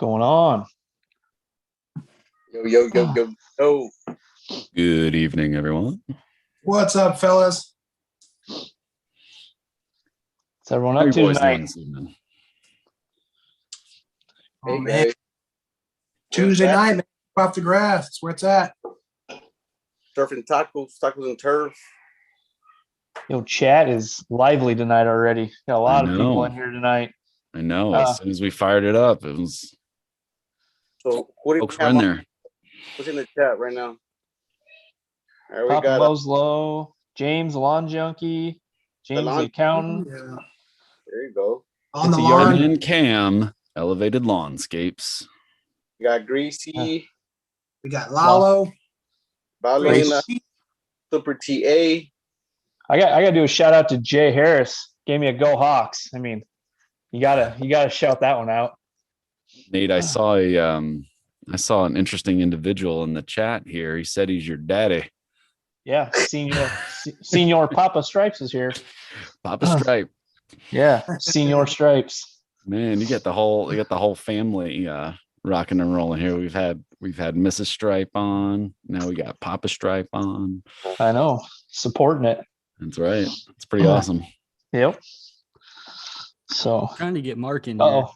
going on? Yo. Good evening, everyone. What's up, fellas? What's everyone up to tonight? Oh, man. Tuesday night, man. Off the grass. That's where it's at. Surfing tacos and turf. Yo, chat is lively tonight already. Got a lot of people in here tonight. I know. As soon as we fired it up, it was. So what do folks were in there. What's in the chat right now? All right, Papa Moslow, James Lawn Junkie, James the Accountant. Yeah. There you go. On the lawn. And Cam, Elevated Lawnscapes. You got Greasy. We got Lalo. Balena, Super TA. I gotta do a shout out to Jay Harris. Gave me a Go Hawks. I mean, you gotta shout that one out. Nate, I saw an interesting individual in the chat here. He said he's your daddy. Yeah, Senior Papa Stripes is here. Papa Stripe. Yeah, Senior Stripes. Man, you got the whole family rocking and rolling here. We've had Mrs. Stripe on. Now we got Papa Stripe on. I know, supporting it. That's right. It's pretty awesome. Yep. So trying to get Mark in. Oh,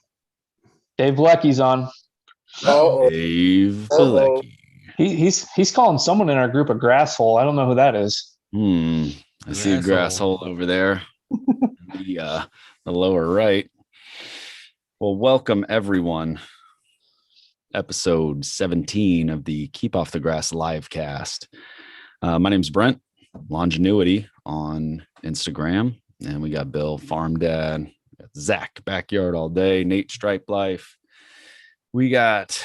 Dave Lecky's on. Oh, Dave Leckie. He's calling someone in our group a grass hole. I don't know who that is. I see a grass hole over there. The lower right. Well, welcome everyone. Episode 17 of the Keep Off the Grass livecast. My name's Brent, Lawngenuity on Instagram, and we got Bill, Pharm Dad, we got Zach, Backyard All Day, Nate, Stripe Life. We got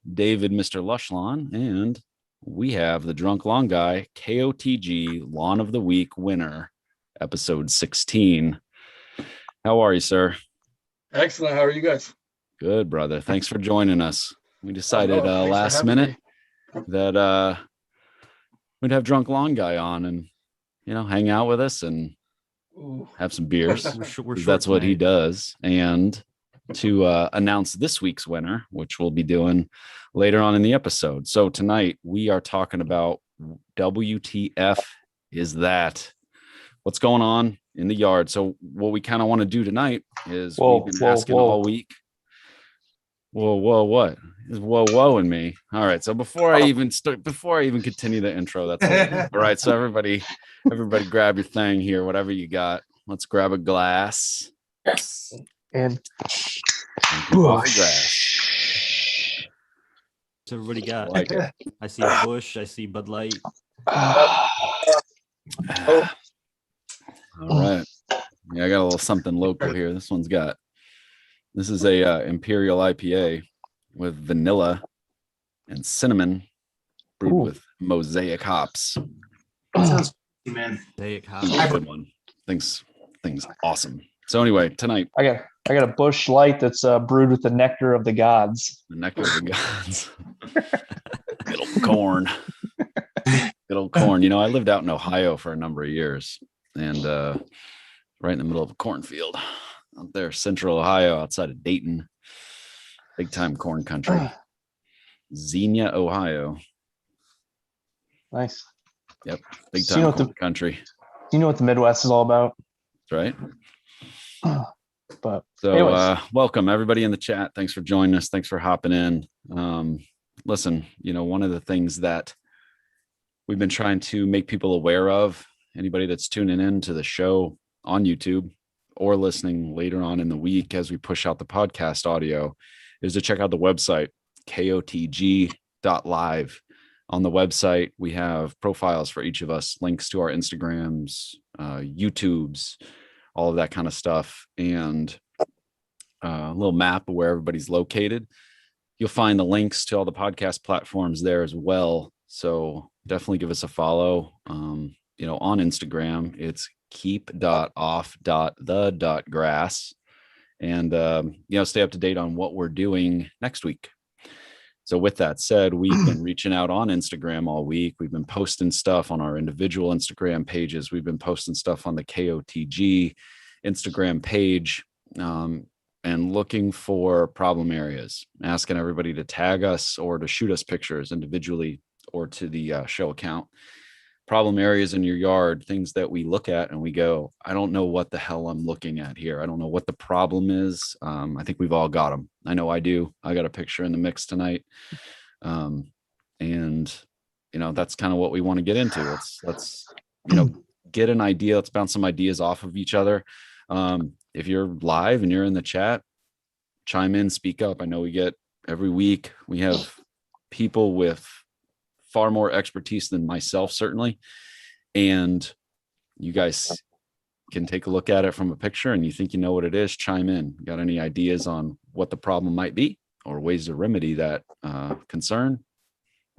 David, Mr. Lush Lawn, and we have the Drunk Lawn Guy, KOTG Lawn of the Week winner, episode 16. How are you, sir? Excellent. How are you guys? Good, brother. Thanks for joining us. We decided last minute that we'd have Drunk Lawn Guy on and, hang out with us and have some beers. That's what he does. And to announce this week's winner, which we'll be doing later on in the episode. So tonight we are talking about WTF is that? What's going on in the yard? So what we kind of want to do tonight is we've been asking all week. What is whoa in me? All right. So before I even continue the intro, that's all right. So everybody grab your thing here, whatever you got. Let's grab a glass. Yes. And grass. So everybody got. Like it. I see a Bush. I see Bud Light. All right. Yeah, I got a little something local here. This is a Imperial IPA with vanilla and cinnamon brewed with mosaic hops. Sounds good, man. Mosaic hops. Good one. Things awesome. So anyway, tonight I got a Bush Light that's brewed with the nectar of the gods. the nectar of the gods. Good old corn. Good old corn. I lived out in Ohio for a number of years, and right in the middle of a cornfield out there, central Ohio, outside of Dayton. Big time corn country. Xenia, Ohio. Nice. Yep. Big time corn country. Do you know what the Midwest is all about? That's right. But so welcome everybody in the chat. Thanks for joining us. Thanks for hopping in. Listen, one of the things that we've been trying to make people aware of, anybody that's tuning in to the show on YouTube or listening later on in the week as we push out the podcast audio, is to check out the website, KOTG.live. On the website, we have profiles for each of us, links to our Instagrams, YouTubes, all of that kind of stuff, and a little map of where everybody's located. You'll find the links to all the podcast platforms there as well. So definitely give us a follow. On Instagram, it's keep.off.the.grass, and stay up to date on what we're doing next week. So with that said, we've been reaching out on Instagram all week. We've been posting stuff on our individual Instagram pages. We've been posting stuff on the KOTG Instagram page. and looking for problem areas, asking everybody to tag us or to shoot us pictures individually or to the show account. Problem areas in your yard, things that we look at and we go, I don't know what the hell I'm looking at here. I don't know what the problem is. I think we've all got them. I know I do. I got a picture in the mix tonight. And that's kind of what we want to get into. Let's get an idea. Let's bounce some ideas off of each other. If you're live and you're in the chat, chime in, speak up. I know we get every week, we have people with far more expertise than myself, certainly. And you guys can take a look at it from a picture and you think you know what it is, chime in. Got any ideas on what the problem might be or ways to remedy that concern?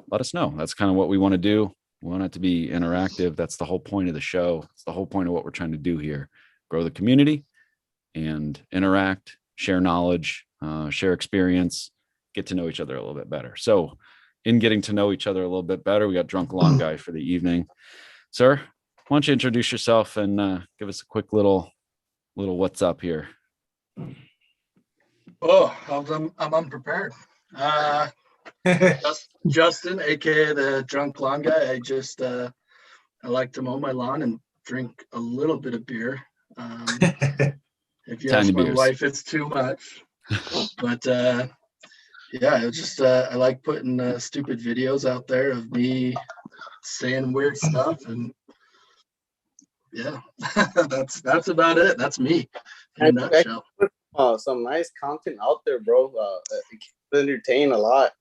Let us know. That's kind of what we want to do. We want it to be interactive. That's the whole point of the show. It's the whole point of what we're trying to do here. Grow the community and interact, share knowledge, share experience, get to know each other a little bit better. So in getting to know each other a little bit better, we got Drunk Lawn Guy for the evening. Sir, why don't you introduce yourself and give us a quick little what's up here. Oh, I'm unprepared. Justin, aka the Drunk Lawn Guy. I like to mow my lawn and drink a little bit of beer. If you ask my wife, it's too much. But yeah, it's just I like putting stupid videos out there of me saying weird stuff, and yeah, that's about it. That's me in a nutshell. Some nice content out there, bro. It can entertain a lot.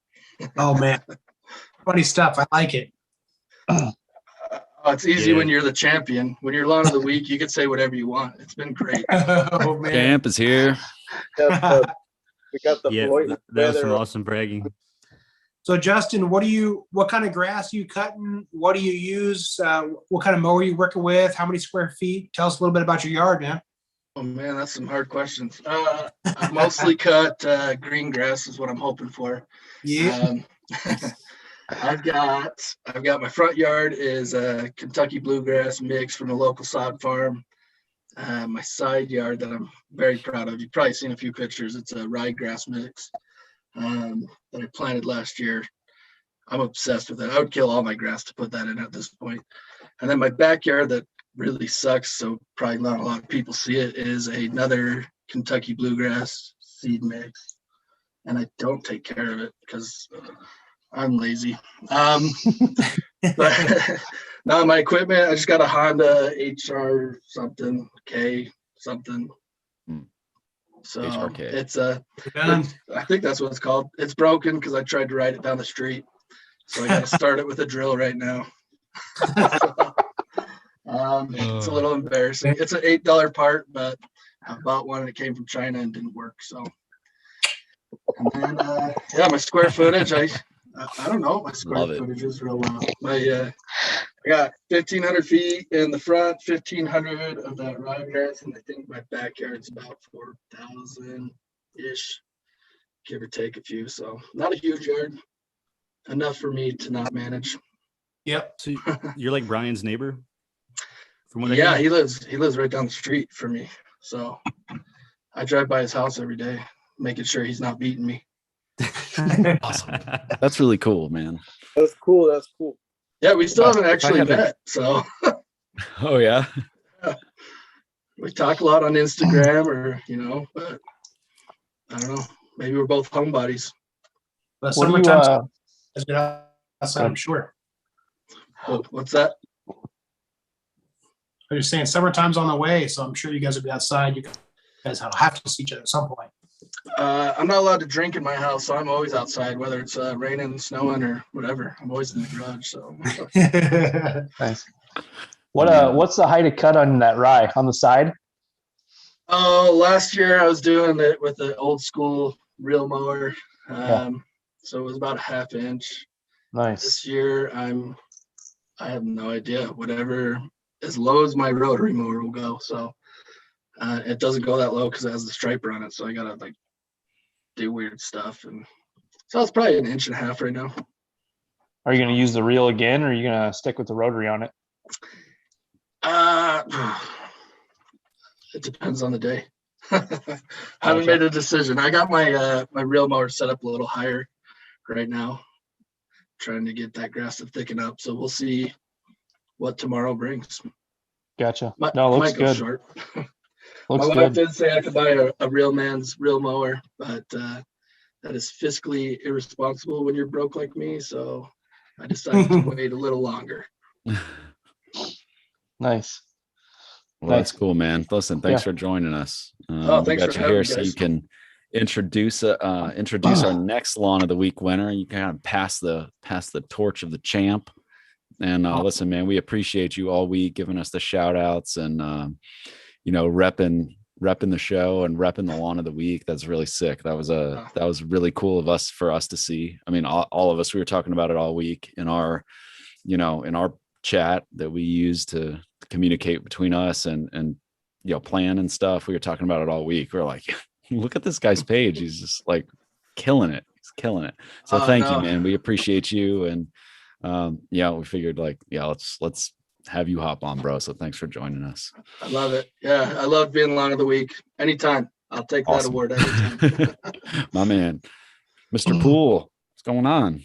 Oh man, funny stuff. I like it. It's easy when you're the champion. When you're lawn of the week, you can say whatever you want. It's been great. Oh man, Champ is here. We got the Floyd. That was some awesome bragging. So Justin, what kind of grass are you cutting? What do you use? What kind of mower are you working with? How many square feet? Tell us a little bit about your yard, man. Oh man, that's some hard questions. I mostly cut green grass is what I'm hoping for. Yeah. I've got my front yard is a Kentucky bluegrass mix from the local sod farm. My side yard that I'm very proud of, you've probably seen a few pictures. It's a ryegrass mix that I planted last year. I'm obsessed with it. I would kill all my grass to put that in at this point. And then my backyard that really sucks, so probably not a lot of people see it, is another Kentucky bluegrass seed mix. And I don't take care of it because I'm lazy. But now my equipment, I just got a Honda HR something, K something. So HRK. it's I think that's what it's called. It's broken because I tried to ride it down the street. So I got to start it with a drill right now. It's a little embarrassing. It's an $8 part, but I bought one and it came from China and didn't work. So, and then, yeah, my square footage, I don't know. My square footage is real low. I got 1,500 feet in the front, 1,500 of that ryegrass, and I think my backyard's about 4,000-ish, give or take a few. So not a huge yard, enough for me to not manage. Yep. So you're like Brian's neighbor? From what Yeah, he lives right down the street from me. So I drive by his house every day, making sure he's not beating me. Awesome. That's really cool, man. That's cool. That's cool. Yeah, we still haven't actually met. So Oh yeah. We talk a lot on Instagram or, but I don't know. Maybe we're both homebodies. But What do you, summertime, I'm sure. What's that? I'm just saying summertime's on the way, so I'm sure you guys will be outside. You guys have to see each other at some point. I'm not allowed to drink in my house, so I'm always outside, whether it's raining, snowing, or whatever. I'm always in the garage. So Nice. What's the height of cut on that rye on the side? Oh, last year I was doing it with an old school reel mower. So it was about a 1/2 inch. Nice. This year I have no idea. Whatever, as low as my rotary mower will go. So it doesn't go that low because it has the striper on it. So I gotta do weird stuff, and so it's probably 1.5 inches right now. Are you going to use the reel again, or are you going to stick with the rotary on it? It depends on the day. Haven't made a decision. I got my my reel mower set up a little higher right now, trying to get that grass to thicken up. So we'll see what tomorrow brings. Gotcha. Might, No, looks might go good. short. Looks My wife good. did say I could buy a real man's reel mower, but that is fiscally irresponsible when you're broke like me. So I decided to wait a little longer. Nice. Well, that's cool, man. Listen, thanks for joining us. Oh, thanks we got for you having here me, so guys. you can introduce our next Lawn of the Week winner. You kind of pass the torch of the champ. And listen, man, we appreciate you all week giving us the shout outs and repping the show and repping the Lawn of the Week. That's really sick. That was really cool for us to see. I mean, all of us, we were talking about it all week in our chat that we use to communicate between us and plan and stuff. We were talking about it all week. We're like, look at this guy's page. He's just like killing it. He's killing it. So thank you, man. We appreciate you. And we figured let's have you hop on, bro. So thanks for joining us. I love it. Yeah, I love being Lawn of the Week. Anytime. I'll take that award anytime. My man. Mr. Poole, what's going on?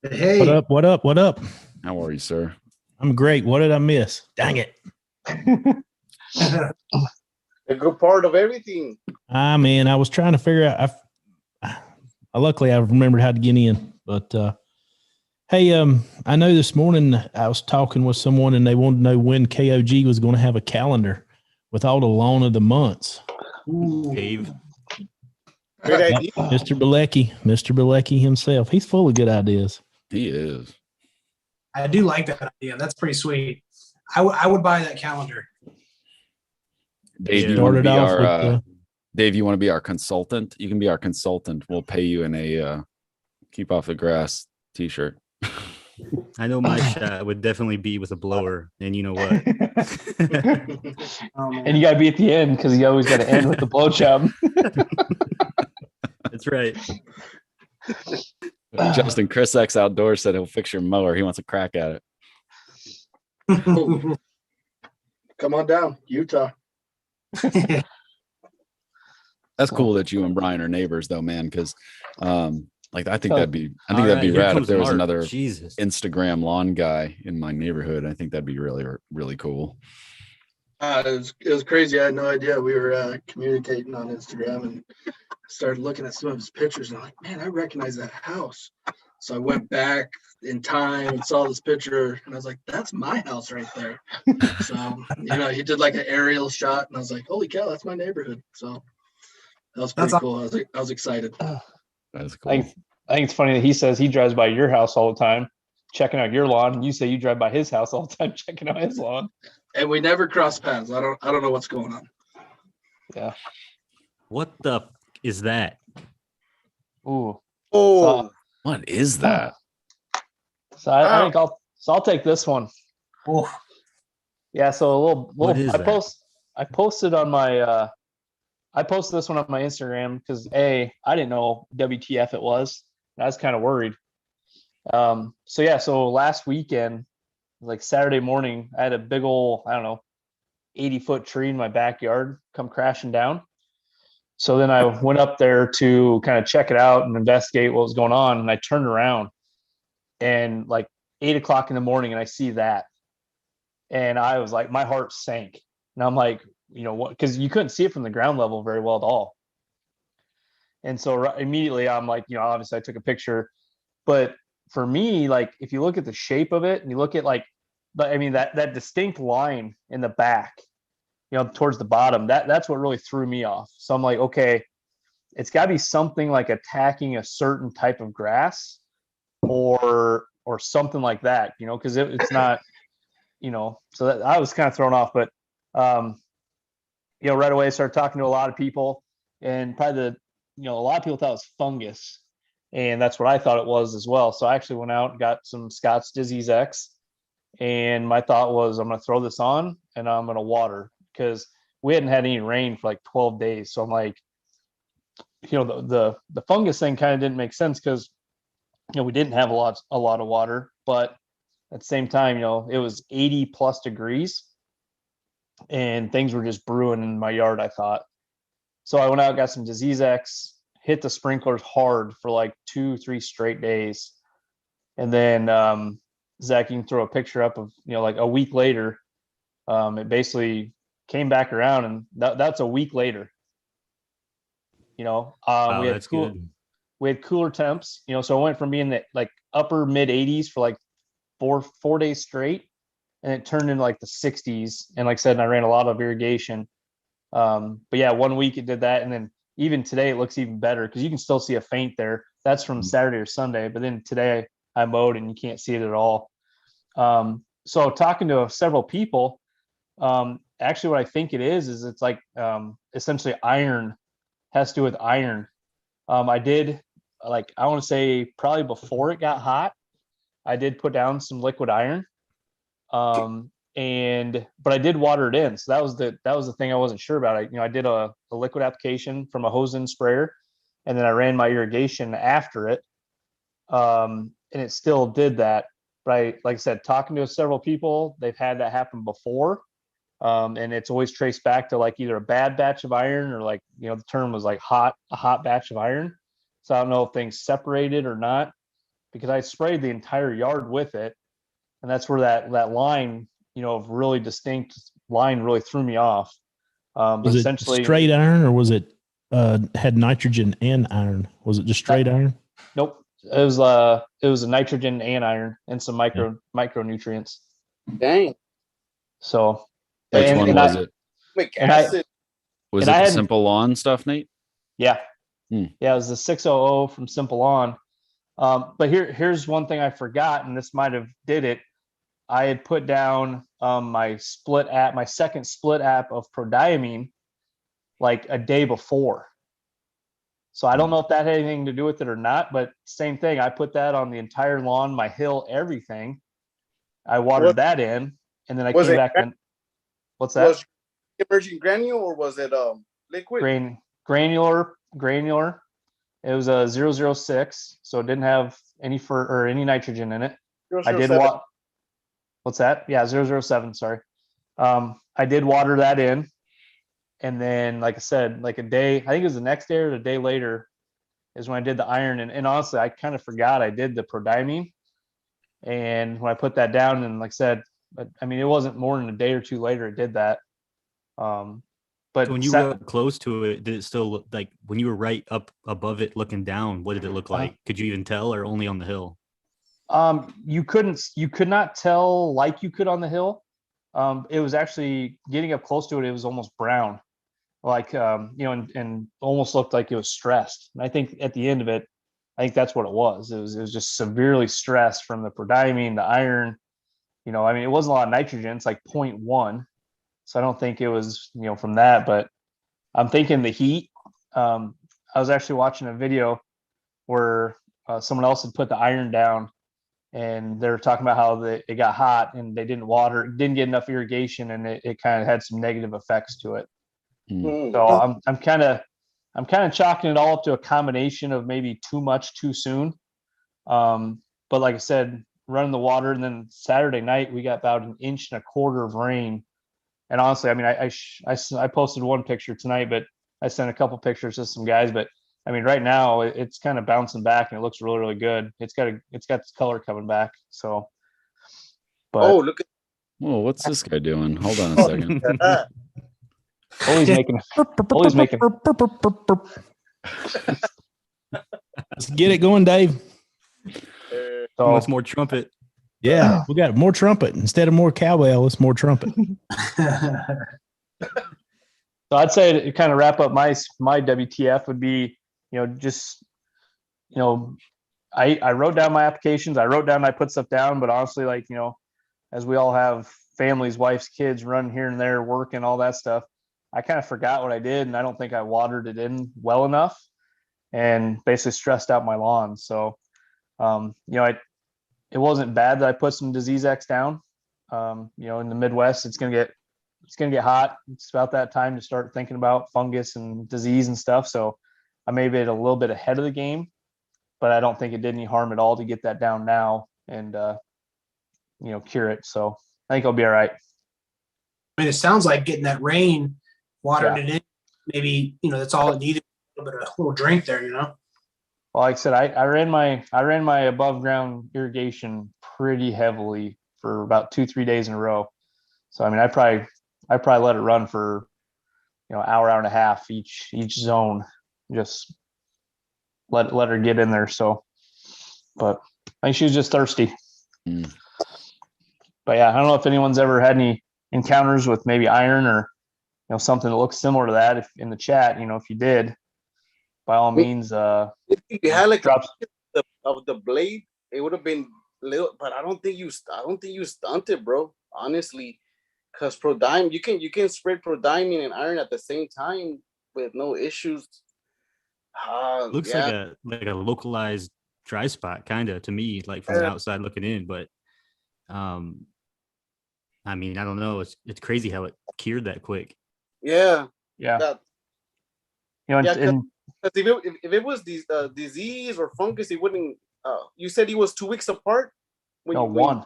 Hey. What up? How are you, sir? I'm great. What did I miss? Dang it. A good part of everything. Man, I was trying to figure out. Luckily, I remembered how to get in. But hey, I know this morning I was talking with someone and they wanted to know when KOG was going to have a calendar with all the lawn of the months. Dave. Good idea. Mr. Bilecki himself. He's full of good ideas. He is. I do like that idea. That's pretty sweet. I would buy that calendar. Dave, you want to be our consultant? You can be our consultant. We'll pay you in a keep off the grass t-shirt. I know my shot would definitely be with a blower, and you know what? And you got to be at the end because you always got to end with the blow job. That's right. Justin Chris X Outdoors said he'll fix your mower. He wants a crack at it. Come on down, Utah. That's cool that you and Brian are neighbors, though, man. Because, I think that'd be rad if there was another Instagram lawn guy in my neighborhood. I think that'd be really, really cool. It was crazy. I had no idea. We were communicating on Instagram and started looking at some of his pictures. And I'm like, man, I recognize that house. So I went back in time and saw this picture, and I was like, that's my house right there. So, he did like an aerial shot, and I was like, holy cow, that's my neighborhood. So that was pretty cool. I was excited. That's cool. I think it's funny that he says he drives by your house all the time, checking out your lawn, and you say you drive by his house all the time, checking out his lawn. And we never cross paths. I don't know what's going on. Yeah. What the is that? Ooh. Oh, What is that? So I think I'll take this one. Oh, Yeah. So a little What is that? I posted on my I posted this one on my Instagram because I didn't know WTF it was. I was kind of worried. So last weekend, like Saturday morning, I had a big old, 80-foot tree in my backyard come crashing down. So then I went up there to kind of check it out and investigate what was going on. And I turned around and like 8 o'clock in the morning, and I see that. And I was like, my heart sank. And I'm like, what? Because you couldn't see it from the ground level very well at all. And so immediately I'm like, obviously I took a picture. But for me, like, if you look at the shape of it and you look at that distinct line in the back, towards the bottom, that's what really threw me off. So I'm like, okay, it's got to be something like attacking a certain type of grass or something like that, because it's not, so that I was kind of thrown off. But, right away I started talking to a lot of people, and probably a lot of people thought it was fungus. And that's what I thought it was as well. So I actually went out and got some Scott's Disease X. And my thought was, I'm going to throw this on and I'm going to water, because we hadn't had any rain for like 12 days. So I'm like, the fungus thing kind of didn't make sense because, we didn't have a lot of water. But at the same time, it was 80 plus degrees and things were just brewing in my yard, I thought. So I went out, got some Disease X, hit the sprinklers hard for like 2-3 straight days. And then Zach, you can throw a picture up of, like a week later, it basically came back around, and that's a week later. Wow, we had that's good. We had cooler temps, so it went from being the like upper mid 80s for like four days straight, and it turned into like the 60s. And like I said, I ran a lot of irrigation. But yeah, 1 week it did that, and then even today it looks even better because you can still see a faint there. That's from Saturday or Sunday, but then today I mowed and you can't see it at all. So talking to several people, actually what I think it is it's like essentially iron, has to do with iron. I did, like, I want to say probably before it got hot, I did put down some liquid iron. But I did water it in. So that was the thing I wasn't sure about. I did a liquid application from a hose in sprayer, and then I ran my irrigation after it. And it still did that. But like I said, talking to several people, they've had that happen before. And it's always traced back to like either a bad batch of iron or like, the term was like a hot batch of iron. So I don't know if things separated or not, because I sprayed the entire yard with it. And that's where that line, of really distinct line really threw me off. But Was it essentially straight iron, or was it had nitrogen and iron? Was it just straight iron? Nope. It was a nitrogen and iron and some micronutrients. Dang. So Which and, one and was I, it? Quick and I- acid. Was and it I the had- Simple Lawn stuff, Nate? Yeah. Hmm. Yeah, it was the 600 from Simple Lawn. But here's one thing I forgot, and this might have did it. I had put down my second split app of prodiamine like a day before. So I don't know if that had anything to do with it or not, but same thing. I put that on the entire lawn, my hill, everything. I watered that in, and then I Was came it back then. What's that? Was it emerging granule or was it liquid? Granular. It was a 006, so it didn't have any any nitrogen in it. I did 007. What's that? Yeah, 007. Sorry. I did water that in, and then, like I said, like a day, I think it was the next day or the day later, is when I did the iron. And honestly, I kind of forgot I did the prodiamine. And when I put that down, and like I said, I mean, it wasn't more than a day or two later it did that. But So when you were up close to it, did it still look like, when you were right up above it looking down, what did it look like? Could you even tell, or only on the hill? You could not tell like you could on the hill. It was actually getting up close to it. It was almost brown, like, and almost looked like it was stressed. And I think at the end of it, I think that's what it was. It was just severely stressed from the prodiamine, the iron. I mean, it wasn't a lot of nitrogen. It's like 0.1. So I don't think it was, from that, but I'm thinking the heat. I was actually watching a video where someone else had put the iron down, and they were talking about how it got hot and they didn't didn't get enough irrigation, and it kind of had some negative effects to it. So I'm kind of chalking it all up to a combination of maybe too much too soon. But like I said, running the water, and then Saturday night we got about 1.25 inches of rain. And honestly, I mean, I posted one picture tonight, but I sent a couple pictures to some guys. But I mean, right now it's kind of bouncing back, and it looks really, really good. It's got this color coming back. So, but look at Whoa, what's this guy doing? Hold on a second. that. Ole's making. Let's get it going, Dave. So What's more trumpet? Yeah, we got more trumpet instead of more cowbell. It's more trumpet. So I'd say to kind of wrap up my WTF would be, just, I wrote down my applications. I put stuff down, but honestly, like, as we all have families, wives, kids, run here and there, work and all that stuff, I kind of forgot what I did, and I don't think I watered it in well enough, and basically stressed out my lawn. So, it wasn't bad that I put some Disease X down. In the Midwest, it's gonna get hot. It's about that time to start thinking about fungus and disease and stuff. So I may be a little bit ahead of the game, but I don't think it did any harm at all to get that down now and cure it. So I think I'll be all right. I mean, it sounds like getting that rain, watering it in, maybe, that's all it needed. A little drink there, Well, like I said, I ran my above ground irrigation pretty heavily for about 2-3 days in a row. So I mean, I probably let it run for hour and a half each zone, just let her get in there. So, but I think she was just thirsty. But yeah, I don't know if anyone's ever had any encounters with maybe iron or something that looks similar to that. If in the chat, if you did, by all means, if you had like drops of the blade, it would have been little, but I don't think you stunted, bro. Honestly, because you can spread Prodime and iron at the same time with no issues. Looks Yeah. like a localized dry spot, kind of to me, like from the outside looking in. But I mean, I don't know. It's crazy how it cured that quick. Yeah. yeah. And if it was disease or fungus, it wouldn't. You said he was 2 weeks apart. One.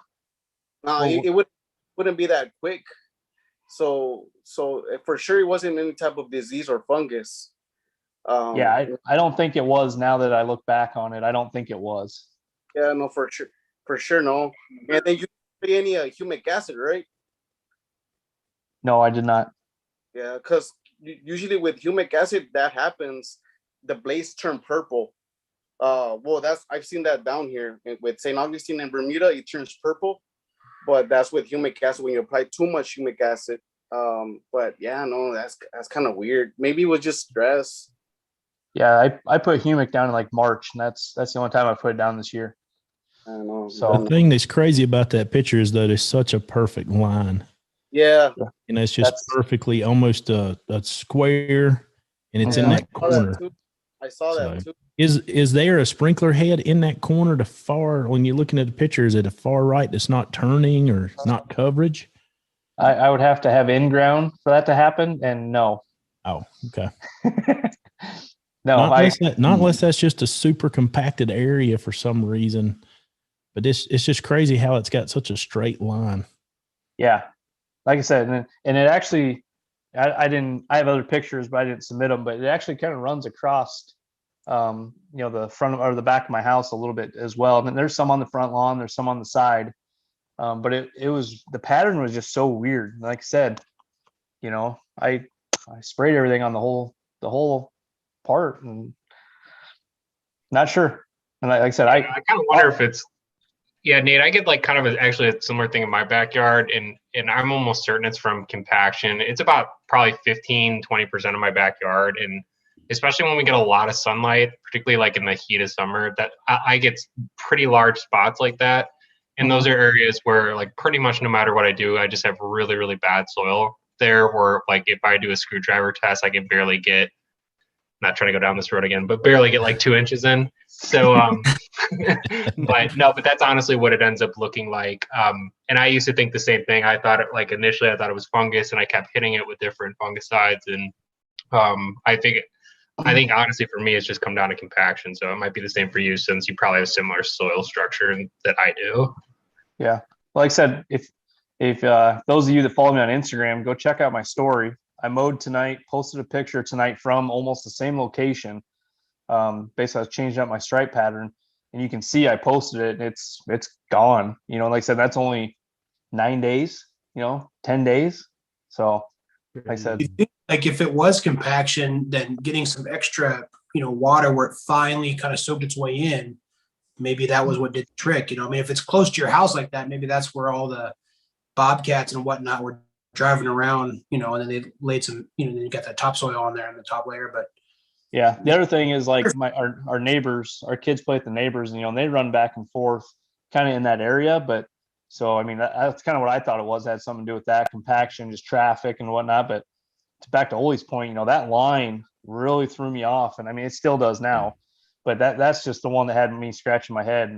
No, it wouldn't be that quick. So for sure, it wasn't any type of disease or fungus. I don't think it was. Now that I look back on it, I don't think it was. Yeah, no, for sure, no. And then you spray any humic acid, right? No, I did not. Yeah, because usually with humic acid that happens, the blades turn purple. Well, I've seen that down here with St. Augustine and Bermuda, it turns purple, but that's with humic acid when you apply too much humic acid. But yeah, no, that's kind of weird. Maybe it was just stress. Yeah, I put humic down in like March, and that's the only time I put it down this year. I don't know. So the thing that's crazy about that picture is that it's such a perfect line. Yeah. It's just perfectly almost a square, and it's in that corner. I saw that too. Is there a sprinkler head in that corner to far, when you're looking at the picture, is it a far right that's not turning or not coverage? I would have to have in-ground for that to happen, and no. Oh, okay. No, not unless that's just a super compacted area for some reason. But it's just crazy how it's got such a straight line. Yeah. Like I said, and it actually, I have other pictures, but I didn't submit them, but it actually kind of runs across, the front or the back of my house a little bit as well. And there's some on the front lawn, there's some on the side. But the pattern was just so weird. Like I said, I sprayed everything on the whole part, and not sure. And like I said, I kind of wonder if it's, Nate, I get like kind of actually a similar thing in my backyard, and I'm almost certain it's from compaction. It's about probably 15-20% of my backyard, and especially when we get a lot of sunlight, particularly like in the heat of summer, that I get pretty large spots like that. And those are areas where like pretty much no matter what I do, I just have really, really bad soil there, where like if I do a screwdriver test, I can barely get, not trying to go down this road again, but barely get like 2 inches in. So, but that's honestly what it ends up looking like. And I used to think the same thing. Initially I thought it was fungus, and I kept hitting it with different fungicides. And I think honestly for me, it's just come down to compaction. So it might be the same for you, since you probably have similar soil structure that I do. Yeah. Like I said, if those of you that follow me on Instagram, go check out my story. I mowed tonight, posted a picture tonight from almost the same location. Basically I was changing up my stripe pattern, and you can see I posted it, and it's gone. Like I said, that's only 9 days, 10 days. So like I said, like if it was compaction, then getting some extra, water where it finally kind of soaked its way in, maybe that was what did the trick. I mean, if it's close to your house like that, maybe that's where all the bobcats and whatnot were driving around, and then they laid some, then you got that topsoil on there in the top layer. But yeah, the other thing is like our neighbors, our kids play with the neighbors, and they run back and forth kind of in that area. But so I mean, that's kind of what I thought it was. It had something to do with that compaction, just traffic and whatnot. But back to Olee's point, that line really threw me off, and I mean it still does now. But that's just the one that had me scratching my head.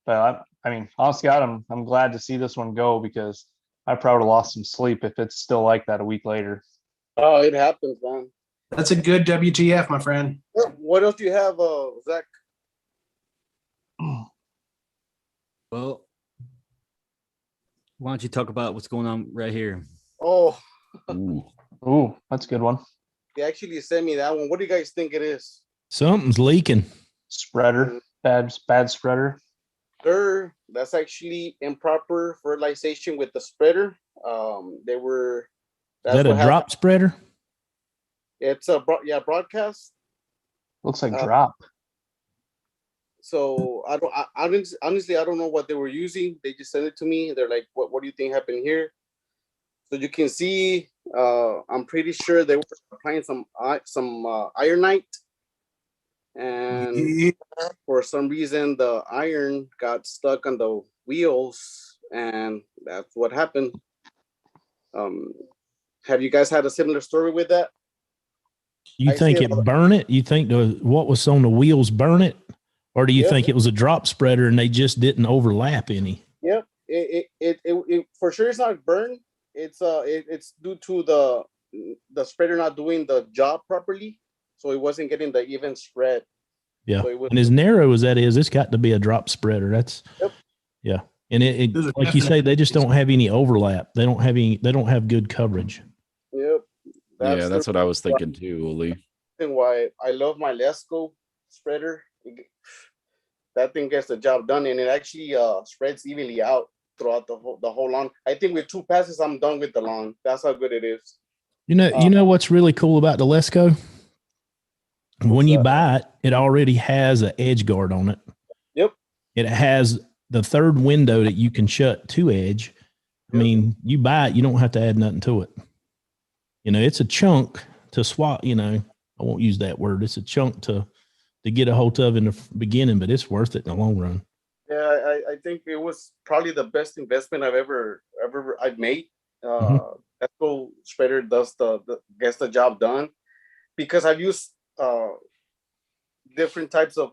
But I mean, honestly, God, I'm glad to see this one go, because I probably would have lost some sleep if it's still like that a week later. Oh, it happens, man. That's a good WTF, my friend. What else do you have, Zach? Well, why don't you talk about what's going on right here? Oh, Ooh, that's a good one. They actually sent me that one. What do you guys think it is? Something's leaking. Spreader, bad spreader. Sir, that's actually improper fertilization with the spreader. They were. Is that a drop spreader? It's a broadcast. Looks like drop. So honestly, I don't know what they were using. They just sent it to me. They're like, "What do you think happened here?" So you can see, I'm pretty sure they were applying some ironite, and for some reason the iron got stuck on the wheels, and that's what happened. Have you guys had a similar story with that? You think it burned it? You think what was on the wheels burn it? Or do you think it was a drop spreader and they just didn't overlap any? Yep. It for sure it's not burned. It's due to the spreader not doing the job properly. So it wasn't getting the even spread. Yeah. So and as narrow as that is, it's got to be a drop spreader. That's yeah. And it like you say, they just don't have any overlap. They don't have good coverage. Yep. That's what I was thinking too, Olee. And why I love my Lesco spreader. That thing gets the job done, and it actually spreads evenly out throughout the whole lawn. I think with 2 passes, I'm done with the lawn. That's how good it is. You know what's really cool about the Lesco? When you buy it, it already has an edge guard on it. Yep. It has the third window that you can shut to edge. I mean, you buy it, you don't have to add nothing to it. You know, it's a chunk to swap. You know, I won't use that word. It's a chunk to get a hold of in the beginning, but it's worth it in the long run. Yeah, I think it was probably the best investment I've made. Lesco spreader gets the job done, because I've used different types of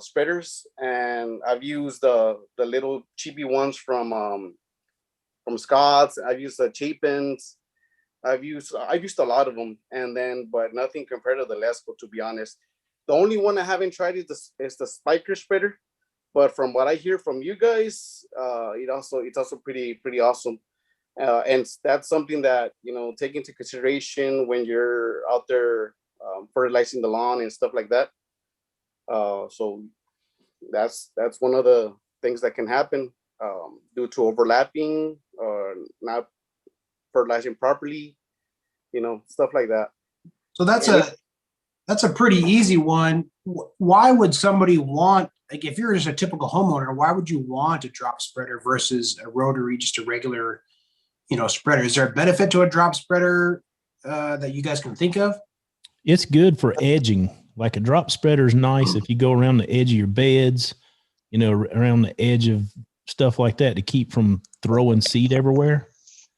spreaders, and I've used the little cheapy ones from Scott's. I've used the Chapins. I've used a lot of them, but nothing compared to the Lesco, to be honest. The only one I haven't tried is the spiker spreader, but from what I hear from you guys, it's also pretty awesome, and that's something that take into consideration when you're out there fertilizing the lawn and stuff like that. So that's one of the things that can happen due to overlapping or not fertilizing properly, stuff like that. So that's a pretty easy one. Why would somebody want, like, if you're just a typical homeowner, why would you want a drop spreader versus a rotary, just a regular, spreader? Is there a benefit to a drop spreader that you guys can think of? It's good for edging. Like a drop spreader is nice if you go around the edge of your beds, around the edge of stuff like that to keep from throwing seed everywhere.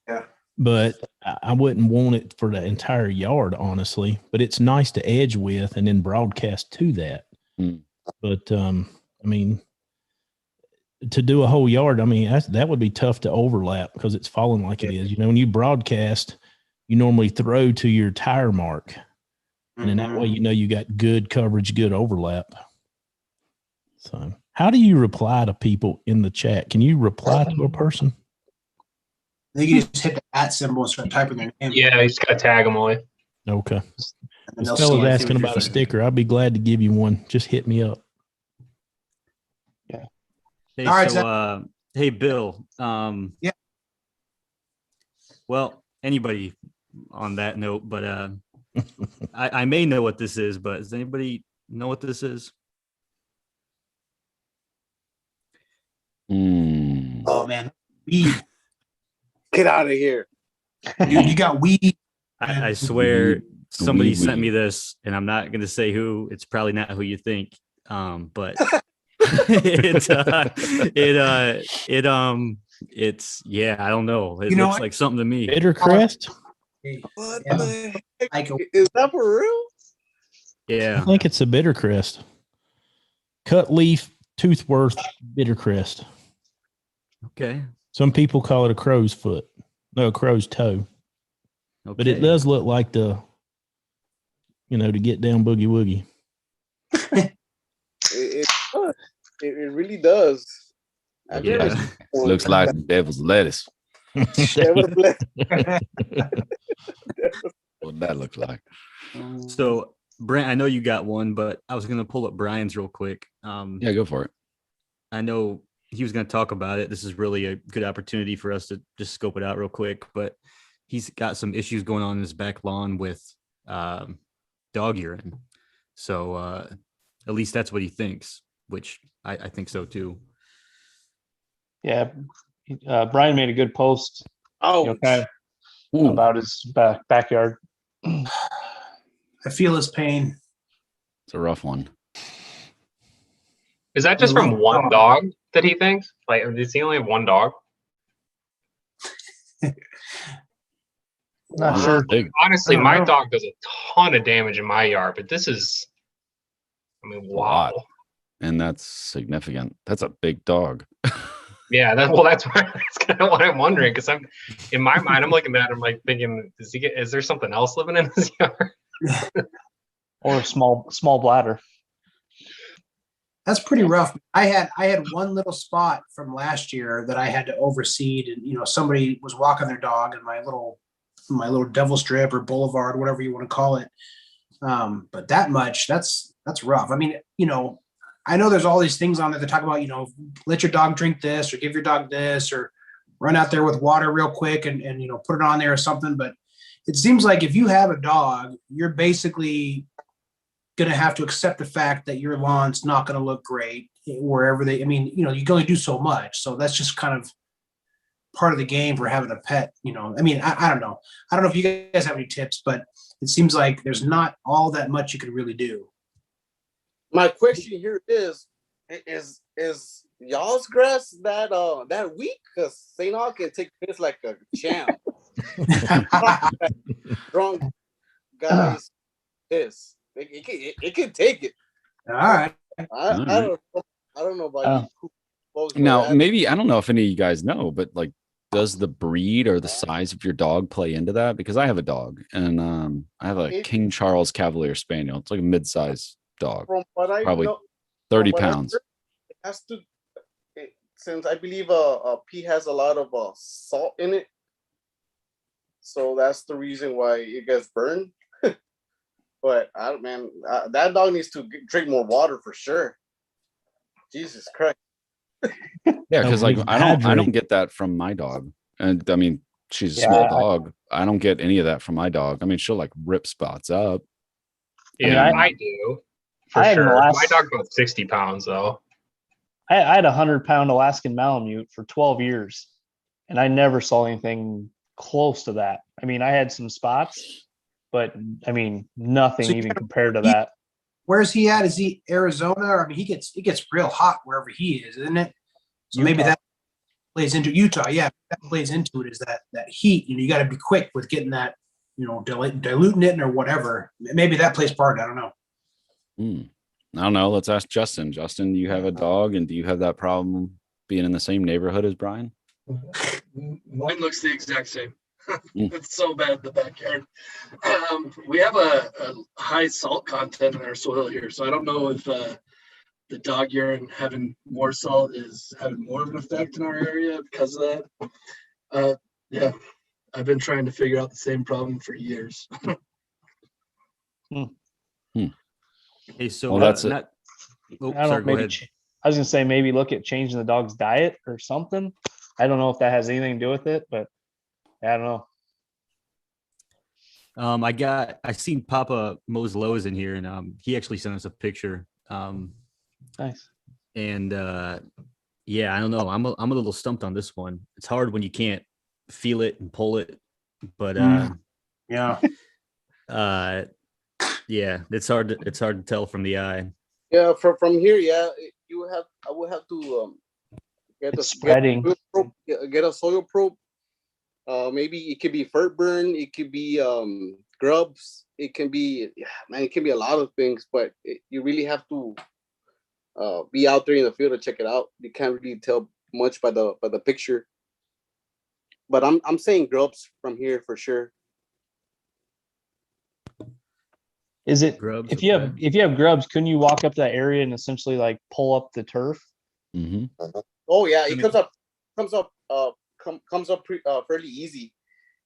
Yeah. But I wouldn't want it for the entire yard, honestly. But it's nice to edge with and then broadcast to that. But I mean, to do a whole yard, I mean, that would be tough to overlap because it's falling like it is. When you broadcast, you normally throw to your tire mark. And in that way, you got good coverage, good overlap. So how do you reply to people in the chat? Can you reply to a person? They can just hit the @ symbol and start typing their name. Yeah, you just gotta tag them away. Okay. This fellow's asking about a sticker. I'll be glad to give you one. Just hit me up. Yeah. Hey, all right, so hey Bill. Yeah. Well, anybody on that note, but I may know what this is, but does anybody know what this is? Oh man, weed. Get out of here. You got weed. I swear somebody sent me this, and I'm not going to say who. It's probably not who you think. But it's I don't know. It looks like something to me. Bitter crest. What the heck? Is that for real? Yeah. I think it's a bitter crest. Cut leaf toothworth bitter crest. Okay. Some people call it a crow's foot. No, a crow's toe. Okay. But it does look like to get down boogie woogie. It really does. It looks like devil's lettuce. what that looks like. So, Brent, I know you got one, but I was going to pull up Brian's real quick. Yeah, go for it. I know he was going to talk about it. This is really a good opportunity for us to just scope it out real quick, but he's got some issues going on in his back lawn with dog urine. So at least that's what he thinks, which I think so too. Yeah. Brian made a good post, Oh, kind of about his backyard. I feel his pain. It's a rough one. Is that just from one dog that he thinks? Like, does he only have one dog? Not sure. Honestly, I don't my know. dog does a ton of damage in my yard, but this is, I mean, A wow. lot. And that's significant. That's a big dog. Yeah, that's kind of what I'm wondering, because I'm in my mind, I'm looking at it, I'm like thinking, is there something else living in his yard? Or a small bladder. That's pretty rough. I had one little spot from last year that I had to overseed, and somebody was walking their dog in my little devil strip or boulevard, whatever you want to call it. But that much, that's rough. I mean, I know there's all these things on there that talk about, let your dog drink this or give your dog this or run out there with water real quick and put it on there or something. But it seems like if you have a dog, you're basically going to have to accept the fact that your lawn's not going to look great wherever you can only do so much. So that's just kind of part of the game for having a pet. I don't know. I don't know if you guys have any tips, but it seems like there's not all that much you can really do. My question here is y'all's grass that weak? Because St. Aug can take this like a champ. Drunk guys, it can take it. All right. I don't know about you. Now, maybe, I don't know if any of you guys know, but like, does the breed or the size of your dog play into that? Because I have a dog and I have a King Charles Cavalier Spaniel. It's like a mid-sized dog, From what I probably know, 30 pounds. It has to, since I believe pea has a lot of salt in it, so that's the reason why it gets burned. But that dog needs to drink more water for sure. Jesus Christ. Yeah, because like I don't get that from my dog, and I mean she's a small dog. I don't get any of that from my dog. I mean she'll like rip spots up. Yeah, I do. For sure. My dog's about 60 pounds though. I had a 100-pound Alaskan Malamute for 12 years, and I never saw anything close to that. I mean, I had some spots, but I mean, nothing even compared to that. Where's he at? Is he Arizona? I mean, it gets real hot wherever he is, isn't it? So maybe that plays into Utah. Yeah, that plays into it is that heat. You got to be quick with getting that, diluting it or whatever. Maybe that plays part. I don't know. I don't know. Let's ask Justin. Justin, do you have a dog, and do you have that problem being in the same neighborhood as Brian? Mine looks the exact same. It's so bad in the backyard. We have a high salt content in our soil here, so I don't know if the dog urine having more salt is having more of an effect in our area because of that. Yeah, I've been trying to figure out the same problem for years. Hey, so that's it. I don't know, I was gonna say maybe look at changing the dog's diet or something. I don't know if that has anything to do with it, but I don't know. I seen Papa Mo's Lowe's in here, and he actually sent us a picture. Nice. And yeah, I don't know. I'm a little stumped on this one. It's hard when you can't feel it and pull it, but yeah, it's hard to tell from the eye. Yeah, from here, I would have to get a soil probe. Maybe it could be fur burn, it could be grubs, it can be a lot of things, but you really have to be out there in the field to check it out. You can't really tell much by the picture. But I'm saying grubs from here for sure. Is it Grubs? if you have grubs, couldn't you walk up that area and essentially like pull up the turf? Mm-hmm. Oh yeah, it comes up fairly easy,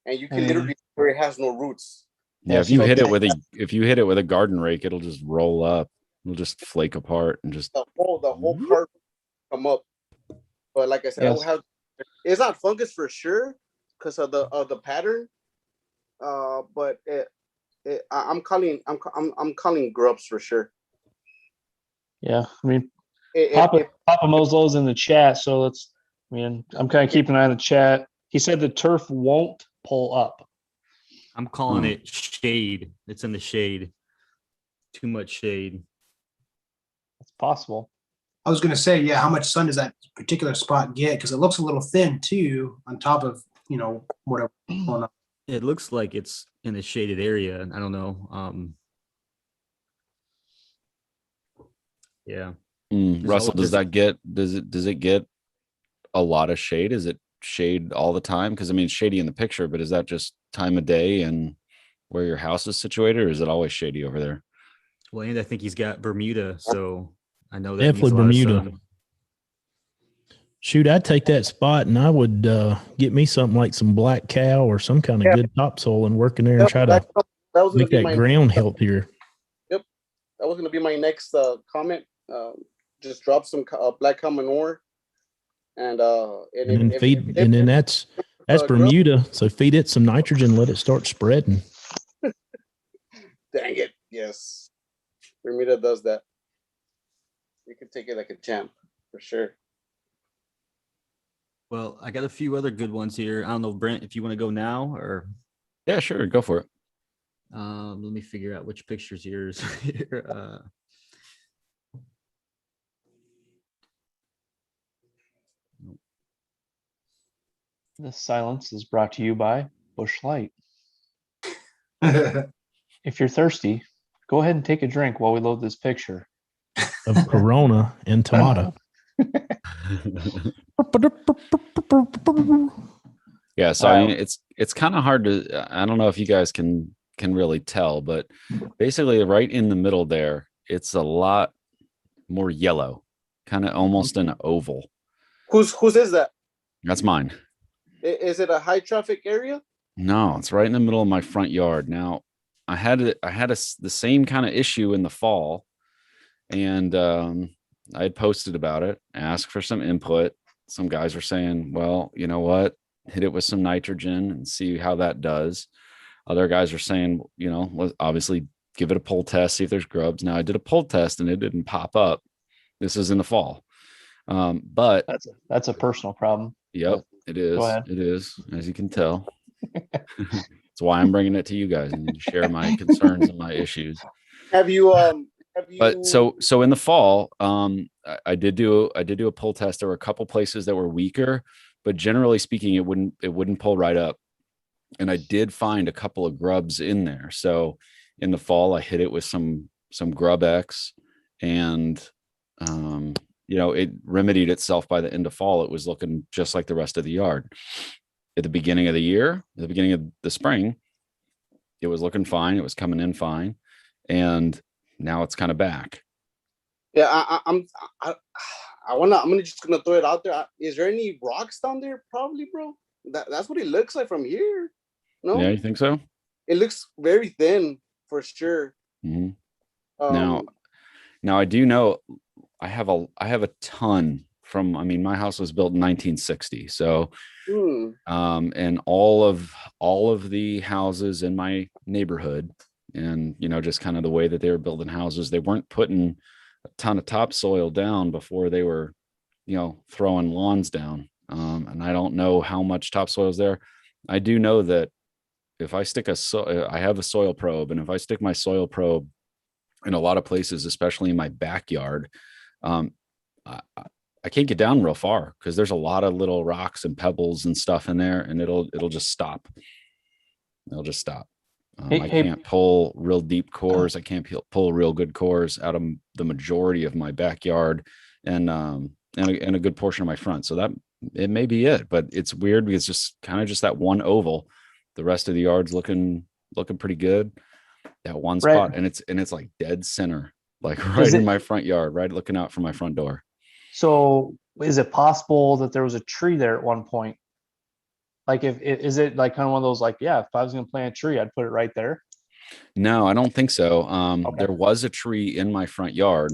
and you can literally where it has no roots. Yeah, if you hit it with a garden rake, it'll just roll up. It'll just flake apart and just the whole part come up. But like I said, Yes. It's not fungus for sure because of the pattern. But I'm calling grubs for sure. Yeah, I mean, If Papa Moslo's in the chat, so let's. I mean, I'm kind of keeping an eye on the chat. He said the turf won't pull up. I'm calling it shade. It's in the shade. Too much shade. It's possible. I was going to say, yeah, how much sun does that particular spot get? Because it looks a little thin too, on top of, whatever. It looks like it's in a shaded area. I don't know. Yeah. Russell, does it get a lot of shade? Is it shade all the time? Because I mean, it's shady in the picture, but is that just time of day and where your house is situated, or is it always shady over there? Well, and I think he's got Bermuda, so I know that Definitely Bermuda. Shoot, I'd take that spot and I would get me something like some black cow or some kind of good topsoil and work in there and try to make that ground healthier. Yep, that was going to be my next comment. Just drop some black cow manure and then feed, and then that's Bermuda. So feed it some nitrogen, let it start spreading. Dang it! Yes, Bermuda does that. You can take it like a champ for sure. Well, I got a few other good ones here. I don't know, Brent, if you want to go now or. Yeah, sure. Go for it. Let me figure out which picture's yours. This silence is brought to you by Busch Light. If you're thirsty, go ahead and take a drink while we load this picture of Corona and tomato. Yeah, so I mean, it's kind of hard to. I don't know if you guys can really tell, but basically, right in the middle there, it's a lot more yellow, kind of almost an oval. Whose is that? That's mine. Is it a high traffic area? No, it's right in the middle of my front yard. Now, I had the same kind of issue in the fall, and I had posted about it, asked for some input. Some guys were saying, well, you know what, hit it with some nitrogen and see how that does. Other guys are saying, obviously give it a pull test, see if there's grubs. Now I did a pull test and it didn't pop up. This is in the fall. But that's a personal problem. Yep, it is. It is, as you can tell. That's why I'm bringing it to you guys and share my concerns and my issues. Have you But so in the fall, I did do a pull test. There were a couple places that were weaker, but generally speaking, it wouldn't pull right up. And I did find a couple of grubs in there. So in the fall, I hit it with some Grub X, and it remedied itself by the end of fall. It was looking just like the rest of the yard. At the beginning of the year, at the beginning of the spring, it was looking fine. It was coming in fine, and now it's kind of back. Yeah, I'm just gonna throw it out there. Is there any rocks down there? Probably, bro. That's what it looks like from here. No. Yeah, you think so? It looks very thin for sure. Mm-hmm. Now I do know I have a ton from. My house was built in 1960, so. And all of the houses in my neighborhood, and just kind of the way that they were building houses, they weren't putting a ton of topsoil down before they were throwing lawns down. And I don't know how much topsoil is there. I do know that if I stick I have a soil probe, and if I stick my soil probe in a lot of places, especially in my backyard, I can't get down real far because there's a lot of little rocks and pebbles and stuff in there, and it'll just stop. It'll just stop. I can't pull real deep cores. I can't pull real good cores out of the majority of my backyard and a good portion of my front. So that it may be it, but it's weird because it's just kind of just that one oval. The rest of the yard's looking pretty good. That one spot, and it's like dead center, like right in my front yard, right looking out from my front door. So is it possible that there was a tree there at one point? Like is it like kind of one of those, like, yeah, if I was going to plant a tree, I'd put it right there? No, I don't think so. Okay. There was a tree in my front yard.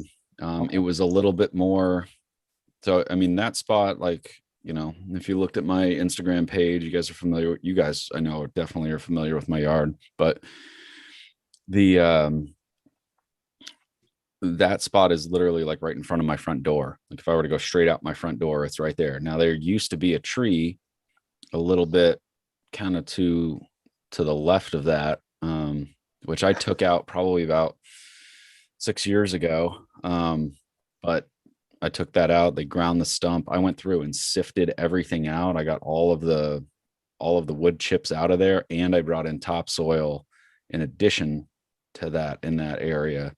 It was a little bit more. So, I mean, that spot, like, you know, if you looked at my Instagram page, you guys are familiar. You guys, I know, definitely are familiar with my yard, but the that spot is literally like right in front of my front door. Like if I were to go straight out my front door, it's right there. Now there used to be a tree a little bit kind of to the left of that, which I took out probably about 6 years ago. But I took that out. They ground the stump. I went through and sifted everything out. I got all of the wood chips out of there, and I brought in topsoil in addition to that in that area.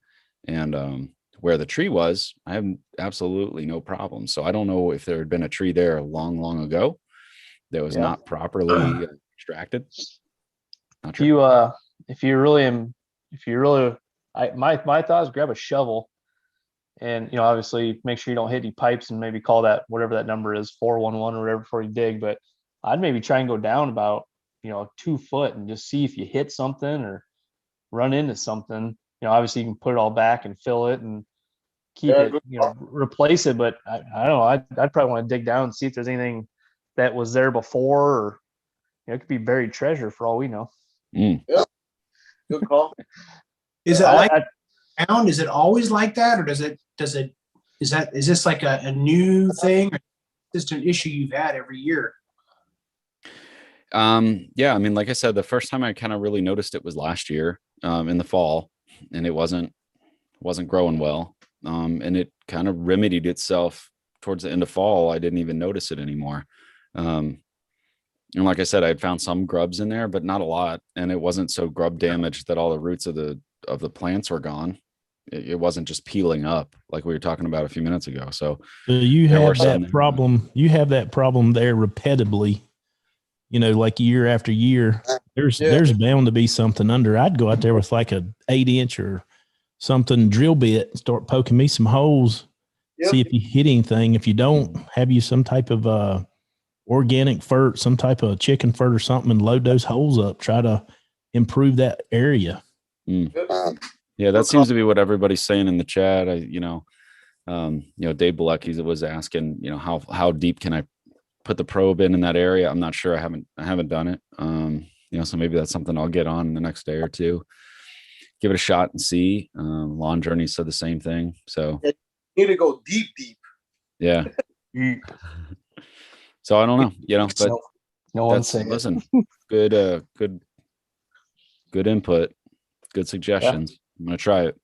And where the tree was, I have absolutely no problem. So I don't know if there had been a tree there long, long ago that was not properly extracted. Not sure. If you really, my thought is grab a shovel, and obviously make sure you don't hit any pipes, and maybe call that whatever that number is, 411 or whatever, before you dig. But I'd maybe try and go down about 2 foot and just see if you hit something or run into something. Obviously you can put it all back and fill it and keep it, replace it. But I don't know. I'd probably want to dig down and see if there's anything that was there before, or it could be buried treasure for all we know. Yeah. Good call. Is it down? Is it always like that, or is this like a new thing? Or just an issue you've had every year? Yeah, I mean, like I said, the first time I kind of really noticed it was last year, in the fall, and it wasn't growing well. And it kind of remedied itself towards the end of fall. I didn't even notice it anymore. And like I said, I had found some grubs in there, but not a lot. And it wasn't so grub damaged that all the roots of the plants were gone. It wasn't just peeling up like we were talking about a few minutes ago. So you have that problem. You have that problem there repeatedly, like year after year. There's bound to be something under. I'd go out there with like a 8-inch or something drill bit and start poking me some holes. See if you hit anything. If you don't, have you some type of organic fert, some type of chicken fert or something, and load those holes up. Try to improve that area. Yeah, that seems to be what everybody's saying in the chat. Dave Bilecki was asking, how deep can I put the probe in that area? I'm not sure. I haven't done it. So maybe that's something I'll get on in the next day or two. Give it a shot and see. Lawn Journey said the same thing. So you need to go deep. Yeah. So I don't know, but no one's saying. Listen, good input, good suggestions. Yeah. I'm gonna try it.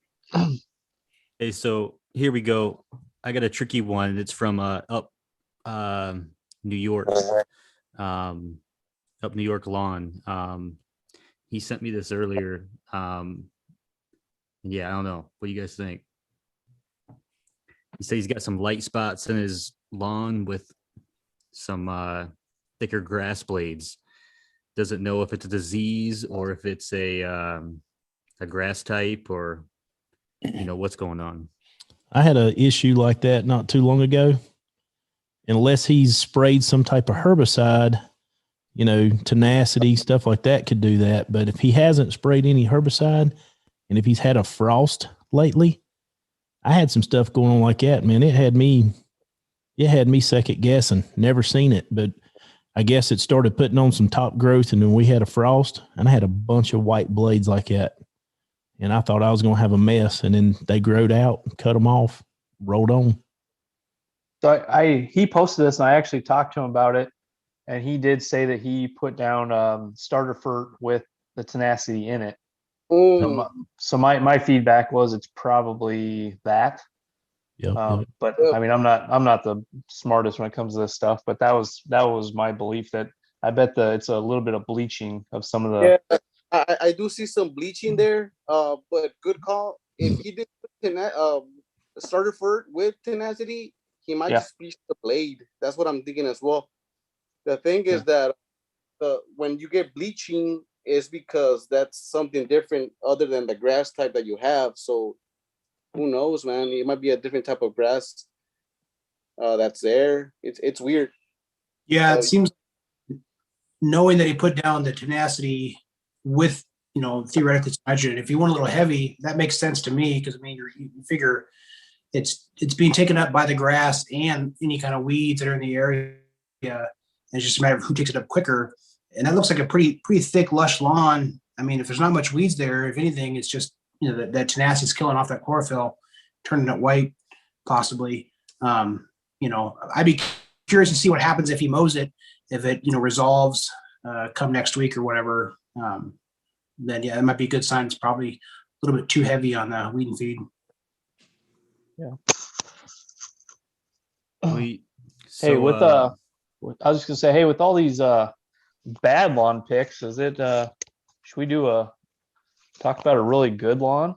Hey, so here we go. I got a tricky one. It's from up New York, up New York Lawn. He sent me this earlier. Yeah, I don't know. What do you guys think? He said he's got some light spots in his lawn with some thicker grass blades. Doesn't know if it's a disease or if it's a grass type, or what's going on. I had an issue like that not too long ago. Unless he's sprayed some type of herbicide, tenacity, stuff like that could do that. But if he hasn't sprayed any herbicide, and if he's had a frost lately, I had some stuff going on like that, man. It had me second guessing. Never seen it, but I guess it started putting on some top growth, and then we had a frost, and I had a bunch of white blades like that. And I thought I was going to have a mess, and then they growed out, cut them off, rolled on. So he posted this, and I actually talked to him about it, and he did say that he put down starter fert with the tenacity in it. So my feedback was it's probably that. Yeah. But I mean, I'm not the smartest when it comes to this stuff, but that was my belief, that I bet it's a little bit of bleaching of some of the. Yeah, I do see some bleaching there. But good call. If he did starter fert with tenacity, he might just bleach the blade. That's what I'm thinking as well. The thing is that when you get bleaching, is because that's something different other than the grass type that you have. So who knows, man? It might be a different type of grass that's there. It's weird. Yeah, it seems, knowing that he put down the tenacity with theoretically it's nitrogen. If you want a little heavy, that makes sense to me because I mean you figure it's being taken up by the grass and any kind of weeds that are in the area. And it's just a matter of who takes it up quicker. And that looks like a pretty thick, lush lawn. I mean, if there's not much weeds there, if anything, it's just that tenacity is killing off that chlorophyll, turning it white, possibly. I'd be curious to see what happens if he mows it, if it resolves come next week or whatever. Then yeah, that might be a good sign. It's probably a little bit too heavy on the weed and feed. Yeah. Hey, I was just gonna say, hey, with all these bad lawn picks, is it should we talk about a really good lawn?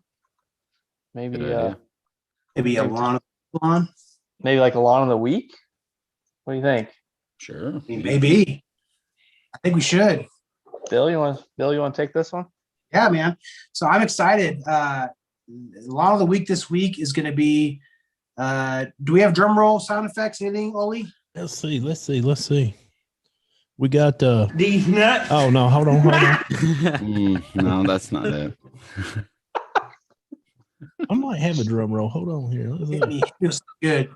Maybe maybe a lawn, maybe like a lawn of the week. What do you think? Sure. I mean, maybe. I think we should. Bill, you want to take this one? Yeah, man. So I'm excited. Lawn of the week this week is going to be. Do we have drum roll sound effects? Anything, Olee? Let's see. We got D nut. oh no, hold on. No, that's not it. I might have a drum roll. Hold on here. Let's see. It feels good.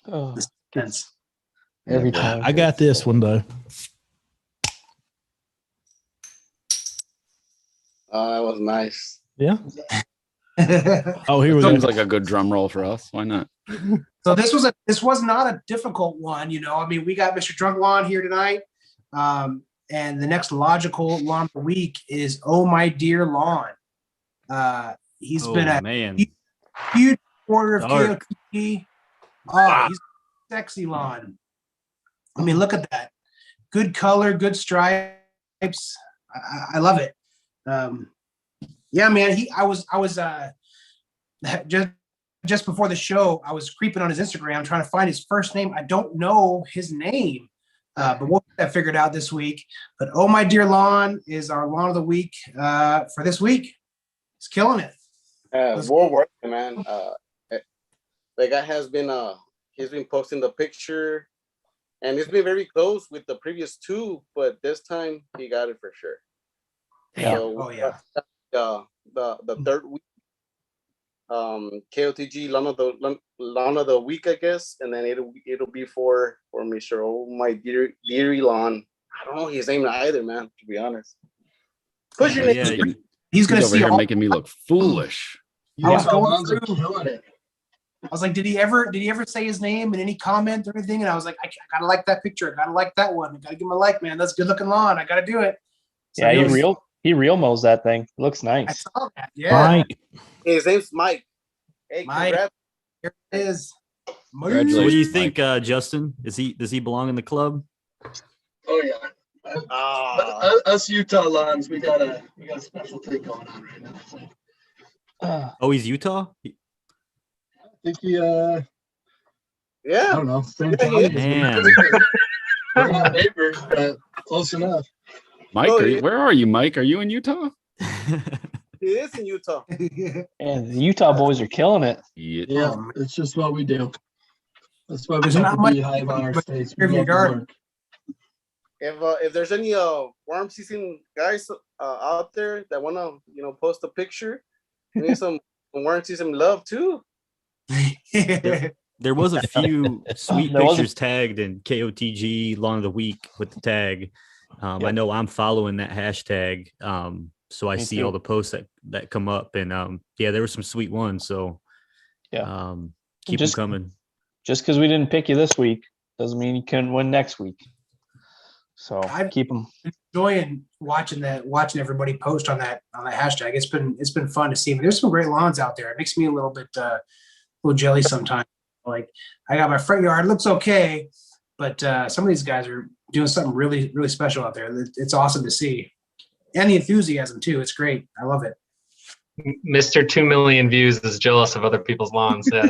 Oh, Sense. every time. I got this one though. That was nice. Yeah. Oh, here we go. Seems like a good drum roll for us. Why not? So this was not a difficult one, I mean, we got Mr. Drunk Lawn here tonight. And the next logical lawn of the week is Oh My Dear Lawn. He's been a huge supporter of KOTG. Oh, he's sexy lawn. I mean, look at that. Good color, good stripes. I love it. Yeah, man, I was just before the show, I was creeping on his Instagram trying to find his first name. I don't know his name, but we'll get that figured out this week. But Oh My Dear Lawn is our lawn of the week for this week. He's killing it. More work, man. The guy has been he's been posting the picture, and it's been very close with the previous two, but this time he got it for sure. Yeah. So, Oh yeah. The third week, KOTG lawn of the week, I guess, and then it'll be for Mr. Oh My Deary Lawn. I don't know his name either, man. To be honest, push your name. Yeah, He's gonna over see here making me look foolish. I was going Through. through. Killing it. I was like, did he ever say his name in any comment or anything? And I was like, I gotta like that picture. I gotta like that one. I gotta give him a like, man. That's a good looking lawn. I gotta do it. So Yeah, he real mows that thing. It looks I nice. saw that. Yeah. Mike. His name's Mike. Hey, Mike. congrats. Here it is. So what do you Congratulations, think, Justin? Does he belong in the club? Oh yeah. Us Utah lawns, we got a special thing going on right now. So Oh, he's Utah? I think he I Yeah. don't know, same Yeah, he time. Man. We're not neighbors, but close enough. Mike, Oh, yeah. where are you, Mike? Are you in Utah? He is in Utah. And the Utah boys are killing it. Yeah, it's just what we do. That's why we There's have not to much be high on our states. in your garden. If there's any worm season guys out there that wanna post a picture, we need some worm season love too. There was a few sweet There was a- pictures tagged in KOTG Lawn of the Week with the tag. I Yep. know I'm following that hashtag. So I Me see too. all the posts that come up, and yeah, there were some sweet ones. So Yeah. keep Just- them coming. Just because we didn't pick you this week doesn't mean you couldn't win next week. So I've- keep them. Enjoying watching everybody post on that hashtag. It's been fun to see. There's some great lawns out there. It makes me a little jelly sometimes. Like I got my front yard, looks okay, but some of these guys are doing something really, really special out there. It's awesome to see. And the enthusiasm too. It's great. I love it. Mr. 2 million views is jealous of other people's lawns. Yeah.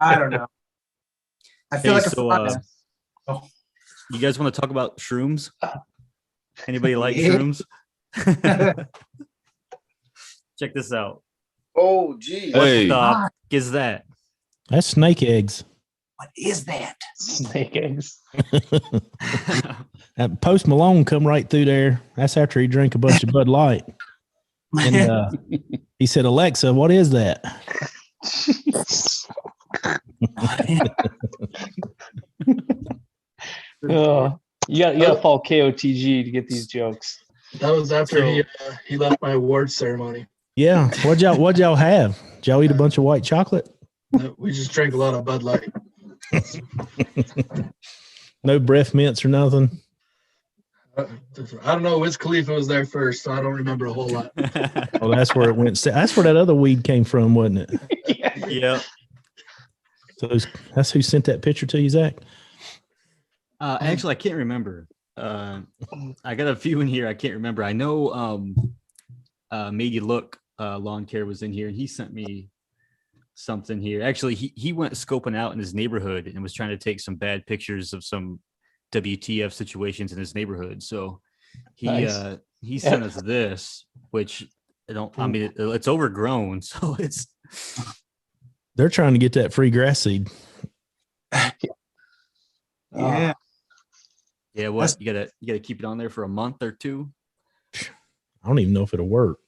I don't know. I feel Hey, like so, you guys want to talk about shrooms? Anybody like Yeah. shrooms? Check this out. Oh, geez. Hey. What the f- is that? That's snake eggs. What is that? Snake eggs. That Post Malone come right through there. That's after he drank a bunch of Bud Light. And he said, Alexa, what is that? Oh, you got to follow KOTG to get these jokes. That was after he left my award ceremony. Yeah. What'd y'all have? Did y'all eat a bunch of white chocolate? We just drank a lot of Bud Light. No breath mints or nothing? I don't know. Wiz Khalifa was there first, so I don't remember a whole lot. Oh, that's where it went. That's where that other weed came from, wasn't it? Yeah. So that's who sent that picture to you, Zach? Actually, I can't remember. I got a few in here. I can't remember. I know Made You Look Lawn Care was in here, and he sent me something here. Actually, he went scoping out in his neighborhood and was trying to take some bad pictures of some WTF situations in his neighborhood. So he sent us this, which it's overgrown, so it's they're trying to get that free grass seed. Yeah. Yeah, what you gotta keep it on there for a month or two. I don't even know if it'll work.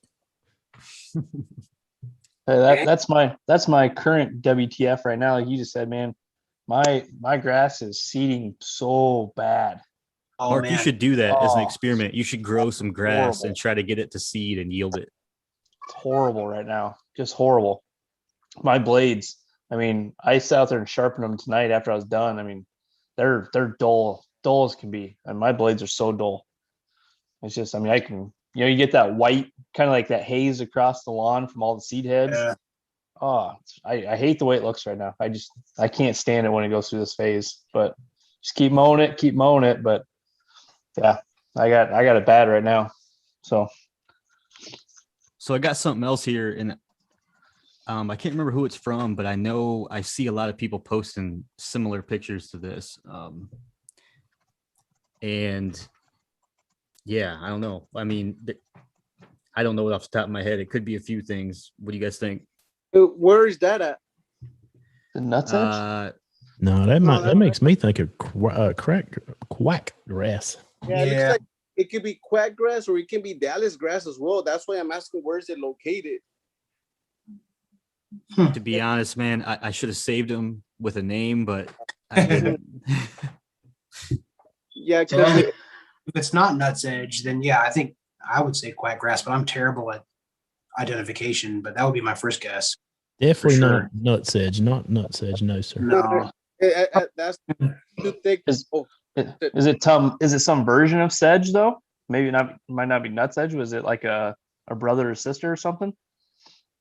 Hey, that's my current WTF right now. Like you just said, man, my grass is seeding so bad. Oh, Mark, man. you should do that as an experiment. You should grow some grass and try to get it to seed and yield it. It's horrible right now. Just horrible. My blades, I mean, I sat out there and sharpened them tonight after I was done. I mean, they're dull as can be. And my blades are so dull. It's just, I mean, I can, you get that white, kind of like that haze across the lawn from all the seed heads. Yeah. Oh, I hate the way it looks right now. I can't stand it when it goes through this phase, but just keep mowing it. But yeah, I got it bad right now. So I got something else here, and I can't remember who it's from, but I know I see a lot of people posting similar pictures to this. And yeah, I don't know. I mean, I don't know it off the top of my head. It could be a few things. What do you guys think? Where is that at? the nuts edge. No, that makes me think of quack grass. Yeah, it looks like it could be quack grass or it can be Dallas grass as well. That's why I'm asking where is it located. To be honest, man, I should have saved him with a name, but I didn't. Yeah, because If it's not nuts edge, then yeah, I think I would say quack grass, but I'm terrible at identification. But that would be my first guess. Definitely sure. not nuts edge. Not nuts edge. No, sir. No, that's too thick. Is it some version of sedge though? Maybe not. Might not be nuts edge. Was it like a brother or sister or something?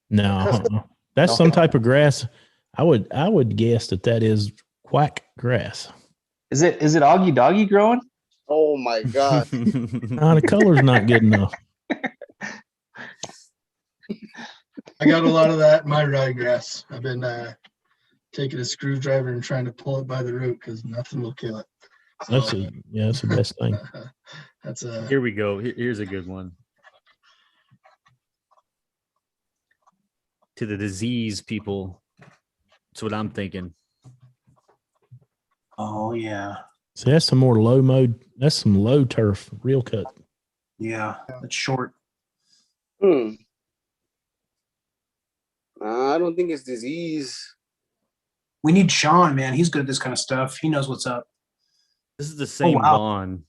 No, that's some type of grass. I would guess that is quack grass. Is it Augie Doggy growing? Oh my God. The color's not good enough. I got a lot of that in my ryegrass. I've been taking a screwdriver and trying to pull it by the root because nothing will kill it. So, That's the best thing. Here we go. Here's a good one. To the disease people. That's what I'm thinking. oh yeah, So that's some more low mode. That's some low turf real cut. yeah, it's short. I don't think it's disease. We need Sean, man. He's good at this kind of stuff. He knows what's up. This is the same wow. lawn.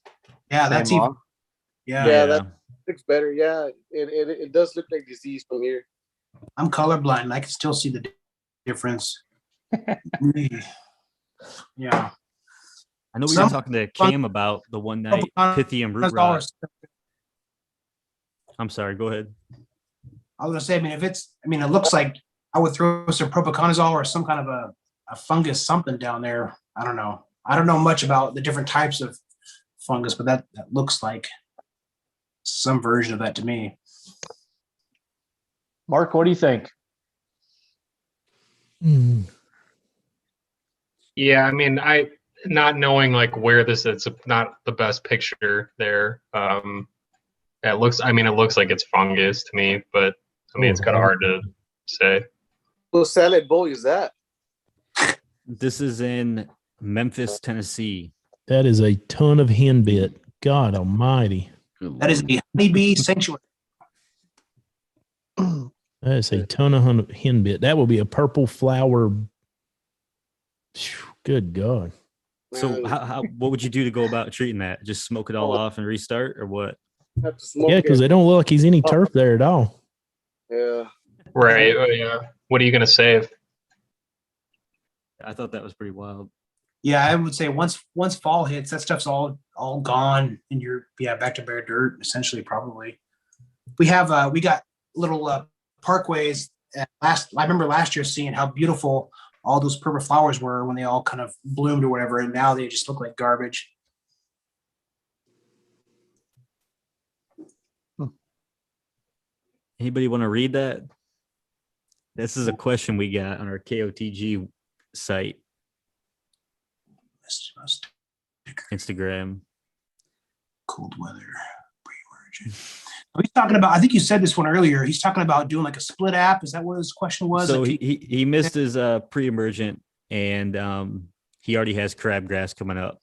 Yeah, that's Same even. lawn? Yeah, Yeah, that looks better. Yeah, it does look like disease from here. I'm colorblind. I can still see the difference. Yeah. I know we Some- were talking to Cam about the one night Pythium root rot. I'm sorry, go ahead. I was gonna say, it looks like I would throw some propiconazole or some kind of a fungus, something down there. I don't know. I don't know much about the different types of fungus, but that looks like some version of that to me. Mark, what do you think? Yeah, I mean, not knowing like where this is, it's not the best picture there. It looks like it's fungus to me, but I mean, it's kind of hard to say. What salad bowl is that? This is in Memphis, Tennessee. That is a ton of hen bit. God almighty. Good That is Lord. a honeybee sanctuary. That is a ton of hen bit. That will be a purple flower. Phew, good God. So Man, what would you do to go about treating that? Just smoke it all off and restart, or what? have to smoke Yeah, because it. they don't look like he's any turf there at all. Yeah. Right. Oh, yeah. What are you gonna save? I thought that was pretty wild. Yeah, I would say once fall hits, that stuff's all gone, and you're back to bare dirt essentially. Probably. We got little parkways. I remember last year seeing how beautiful all those purple flowers were when they all kind of bloomed or whatever, and now they just look like garbage. Anybody want to read that? This is a question we got on our KOTG site, Instagram. Cold weather pre-emergent. He's talking about, I think you said this one earlier. He's talking about doing like a split app. Is that what his question was? So Like he missed his pre-emergent, and he already has crabgrass coming up.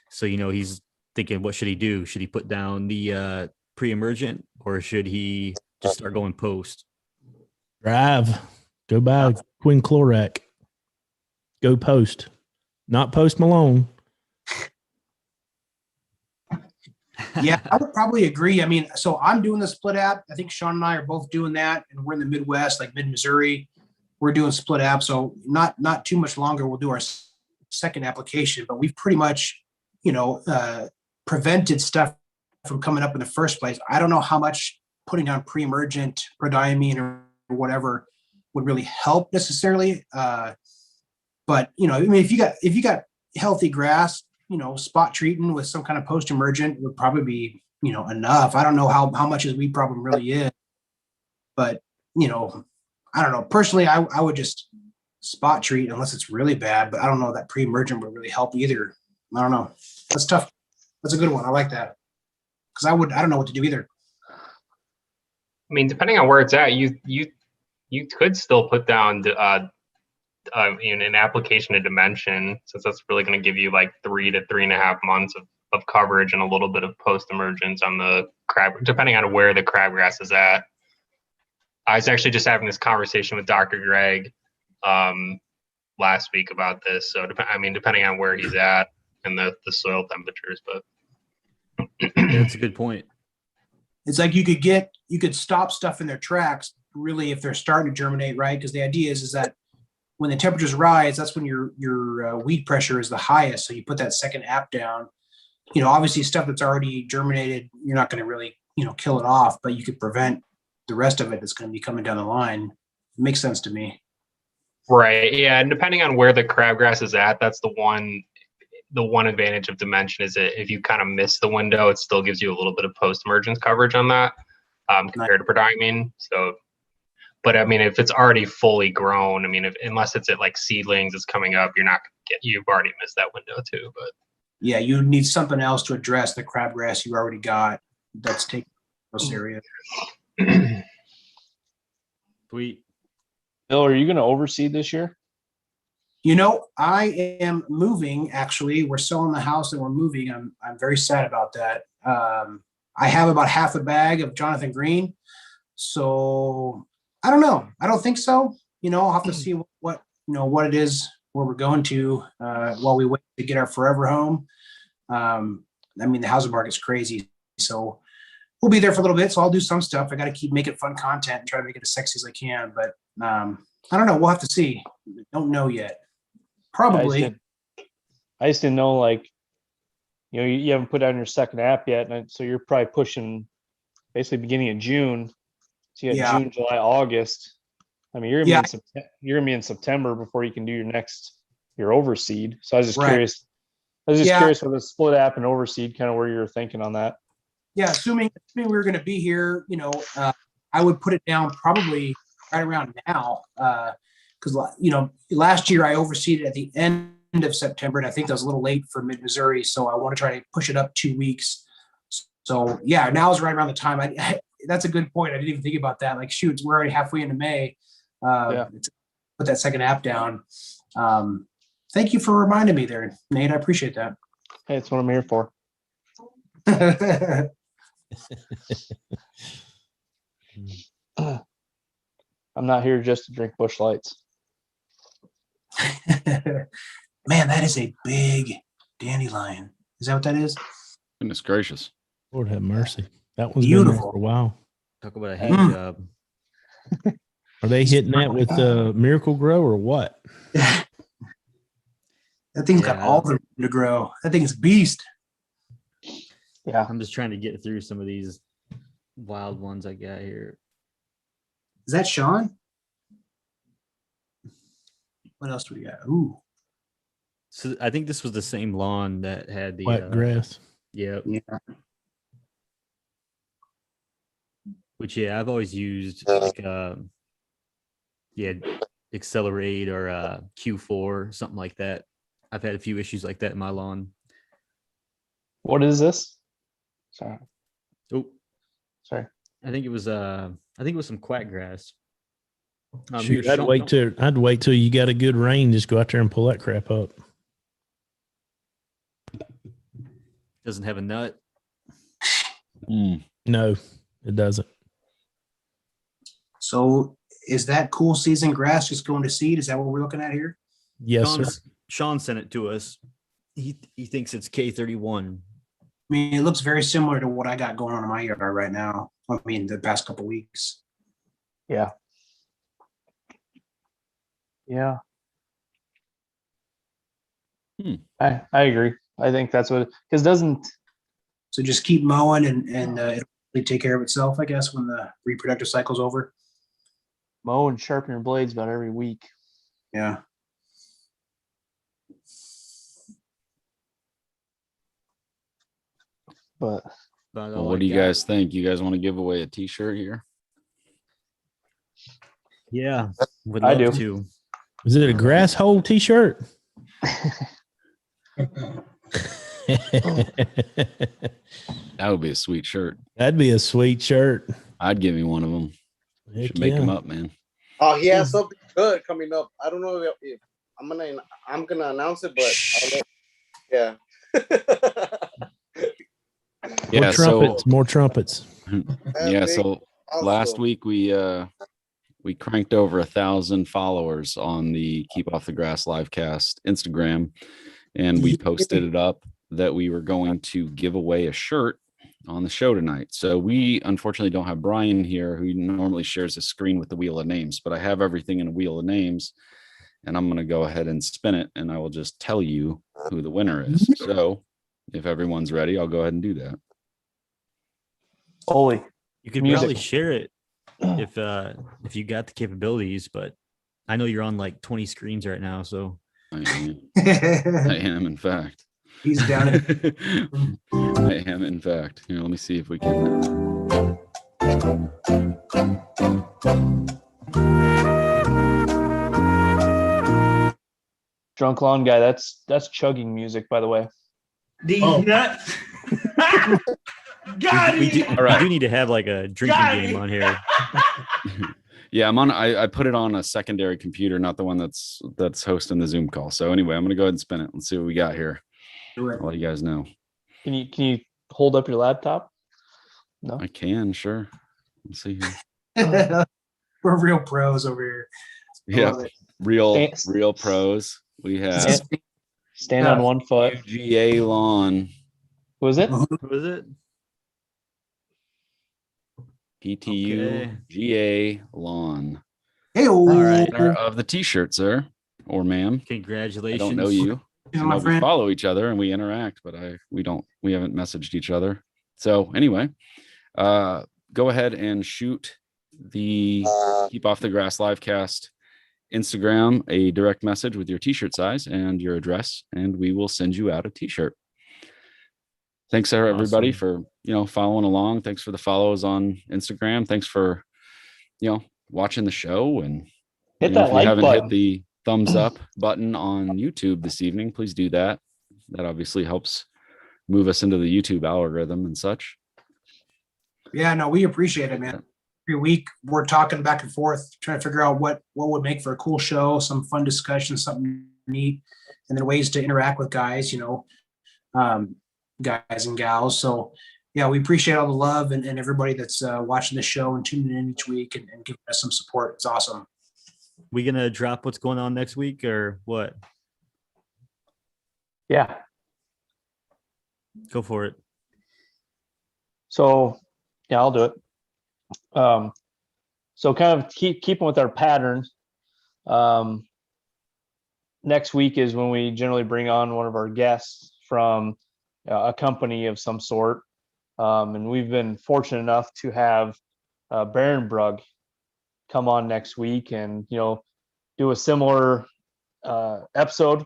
So, he's thinking, what should he do? Should he put down the pre-emergent, or should he just start going post? Drive. Go buy Queen Clorac. Go post. Not Post Malone. Yeah, I would probably agree. I mean, so I'm doing the split app. I think Sean and I are both doing that, and we're in the Midwest, like mid-Missouri. We're doing split app, so not too much longer. We'll do our second application, but we've pretty much, prevented stuff from coming up in the first place. I don't know how much putting on pre-emergent, prodiamine, or whatever would really help necessarily. But I mean, if you got healthy grass, spot treating with some kind of post-emergent would probably be, enough. I don't know how much his weed problem really is, but, I don't know. Personally, I would just spot treat unless it's really bad, but I don't know that pre-emergent would really help either. I don't know. That's tough. That's a good one. I like that. Cause I don't know what to do either. I mean, depending on where it's at, you could still put down in an application of dimension, since that's really going to give you like 3 to 3.5 months of coverage and a little bit of post emergence on the crab, depending on where the crabgrass is at. I was actually just having this conversation with Dr. Greg last week about this. So depending on where he's at and the soil temperatures, but That's a good point. It's like you could stop stuff in their tracks really if they're starting to germinate, right? Because the idea is that when the temperatures rise, that's when your weed pressure is the highest. So you put that second app down. Obviously stuff that's already germinated, you're not going to really, kill it off, but you could prevent the rest of it that's going to be coming down the line. It makes sense to me. right, yeah, and depending on where the crabgrass is at, that's the one advantage of dimension is that if you kind of miss the window, it still gives you a little bit of post-emergence coverage on that compared to prodiamine. So, but I mean, if it's already fully grown, I mean, unless it's at like seedlings, it's coming up, you've already missed that window too. But yeah, you need something else to address the crabgrass you already got that's taking those areas. Sweet. Bill, are you going to overseed this year? I am moving. Actually, we're selling the house and we're moving. I'm very sad about that. I have about half a bag of Jonathan Green, so I don't know. I don't think so. I'll have to see what it is where we're going to while we wait to get our forever home. I mean, the housing market's crazy, so we'll be there for a little bit. So I'll do some stuff. I got to keep making fun content and try to make it as sexy as I can. But I don't know. We'll have to see. Don't know yet. Probably. I just didn't know, like, you haven't put on your second app yet, and so you're probably pushing basically beginning of June. So you got June, July, August. I mean, you're gonna be in September before you can do your overseed. So I was just curious. I was just curious with the split app and overseed, kind of where you were thinking on that. Yeah, assuming we were going to be here, I would put it down probably right around now. Because last year I overseeded at the end of September, and I think that was a little late for mid-Missouri. So I want to try to push it up 2 weeks. So yeah, now is right around the time. That's a good point. I didn't even think about that. Like, shoot, we're already halfway into May. Put that second app down. Thank you for reminding me there, Nate. I appreciate that. Hey, it's what I'm here for. I'm not here just to drink Busch Lights. Man, that is a big dandelion. Is that what that is? Goodness gracious. Lord have mercy. That one's been there Beautiful. for a while. Talk about a hand job. Are they hitting that with Miracle Grow or what? That thing's got all the room to grow. That thing's a beast. Yeah. I'm just trying to get through some of these wild ones I got here. Is that Sean? What else do we got? Ooh. So I think this was the same lawn that had the Wet grass. Yeah. Yeah. Which I've always used like Accelerate or Q4, something like that. I've had a few issues like that in my lawn. What is this? Sorry. Oh, sorry. I think it was some quack grass. Shoot, I'd wait till you got a good rain. Just go out there and pull that crap up. Doesn't have a nut. No, it doesn't. So is that cool season grass just going to seed? Is that what we're looking at here? Yes, sir. Sean sent it to us. He thinks it's K31. I mean, it looks very similar to what I got going on in my yard right now. I mean, the past couple weeks. Yeah. Yeah. I agree. I think that's what, because doesn't. So just keep mowing and it'll take care of itself, I guess, when the reproductive cycle's over. Mow and sharpen your blades about every week. Yeah. But well, what do you guys think? You guys want to give away a t-shirt here? Yeah, would I love do. to. Is it a grass hole t-shirt? That would be a sweet shirt. That'd be a sweet shirt. I'd give me one of them. Heck Should make yeah. them up, man. Oh, he has something good coming up. I don't know if I'm gonna announce it, but yeah. Yeah, More trumpets, more trumpets. Yeah, so last week we cranked over 1,000 followers on the Keep Off the Grass livecast Instagram, and we posted it up that we were going to give away a shirt on the show tonight. So we unfortunately don't have Brian here, who normally shares his screen with the wheel of names, but I have everything in a wheel of names, and I'm going to go ahead and spin it, and I will just tell you who the winner is. So if everyone's ready, I'll go ahead and do that. Olee. You could Music. probably share it if you got the capabilities, but I know you're on like 20 screens right now, so I am in fact. He's down at I am in fact. Here, let me see if we can. Drunk Lawn Guy. That's chugging music, by the way. Got we it. do need to have like a drinking game on here. Yeah, I'm on. I put it on a secondary computer, not the one that's hosting the Zoom call. So anyway, I'm gonna go ahead and spin it. Let's see what we got here. I'll let you guys know. Can you hold up your laptop? No. I can, sure. Let's see here. We're real pros over here. Yeah, real pros. We have Stand on one foot. UGA Lawn. Who is it? Who is it? PTU GA Lawn. Hey, All right. Winner of the t-shirt, sir or ma'am. Congratulations. I don't know you. I my know we friend. follow each other and we interact, but we haven't messaged each other. So anyway, go ahead and shoot the Keep Off the Grass livecast Instagram a direct message with your t-shirt size and your address, and we will send you out a t-shirt. Thanks everybody for following along. Thanks for the follows on Instagram. Thanks for watching the show, and Hit that if you like haven't button. hit the thumbs up button on YouTube this evening, please do that. That obviously helps move us into the YouTube algorithm and such. Yeah, no, we appreciate it, man. Every week we're talking back and forth, trying to figure out what would make for a cool show, some fun discussion, something neat. and then ways to interact with guys, guys and gals. So yeah, we appreciate all the love and everybody that's watching the show and tuning in each week and giving us some support. It's awesome. We gonna drop what's going on next week or what? Yeah. Go for it. So yeah, I'll do it. So kind of keeping with our pattern. Next week is when we generally bring on one of our guests from a company of some sort. And we've been fortunate enough to have Barenbrug come on next week and, do a similar episode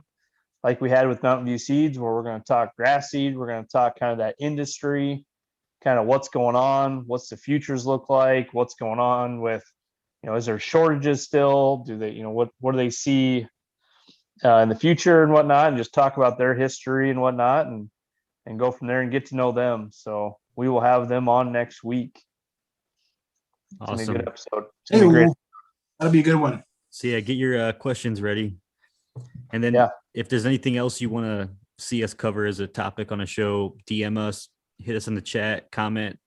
like we had with Mountain View Seeds, where we're going to talk grass seed. We're going to talk kind of that industry, kind of what's going on, what's the futures look like, what's going on with, is there shortages still? Do they, what do they see in the future and whatnot, and just talk about their history and whatnot, and go from there and get to know them. So we will have them on next week. It's Awesome. gonna be a good episode. It's gonna be great. That'll be a good one. So yeah, get your questions ready. And then if there's anything else you want to see us cover as a topic on a show, DM us, hit us in the chat, comment.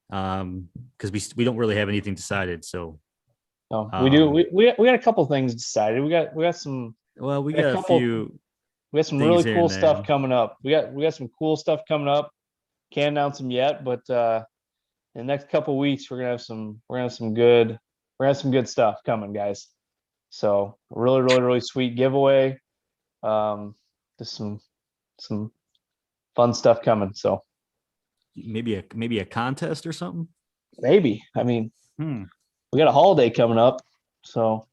Because we don't really have anything decided. So no, we do. We got a couple things decided. We got some. Well, we got a few. We got some really cool stuff coming up. We got some cool stuff coming up. Can't announce them yet, but in the next couple of weeks we're gonna have some good stuff coming, guys. So really sweet giveaway. Just some fun stuff coming. So maybe a contest or something. Maybe. I mean, we got a holiday coming up, so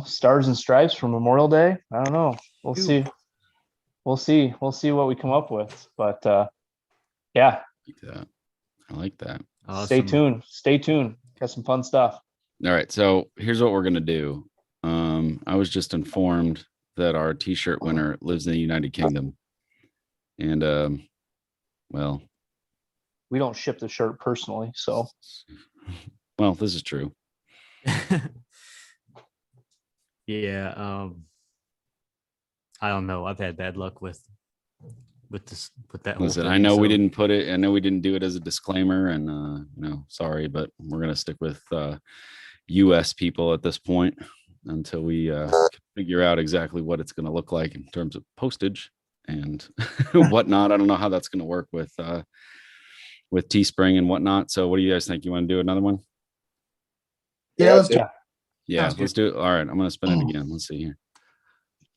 stars and stripes for Memorial Day. I don't know. We'll see. We'll see what we come up with. But yeah. I like that. Awesome. Stay tuned. Got some fun stuff. All right. So here's what we're gonna do. I was just informed that our t-shirt winner lives in the United Kingdom. And well, we don't ship the shirt personally, so well, this is true. Yeah, I don't know. I've had bad luck with that. Listen, I know we didn't put it. I know we didn't do it as a disclaimer, and sorry, but we're gonna stick with U.S. people at this point until we figure out exactly what it's gonna look like in terms of postage and whatnot. I don't know how that's gonna work with Teespring and whatnot. So, what do you guys think? You want to do another one? Yeah, let's do it. Yeah, let's do it. All right, I'm gonna spin it again. Let's see here.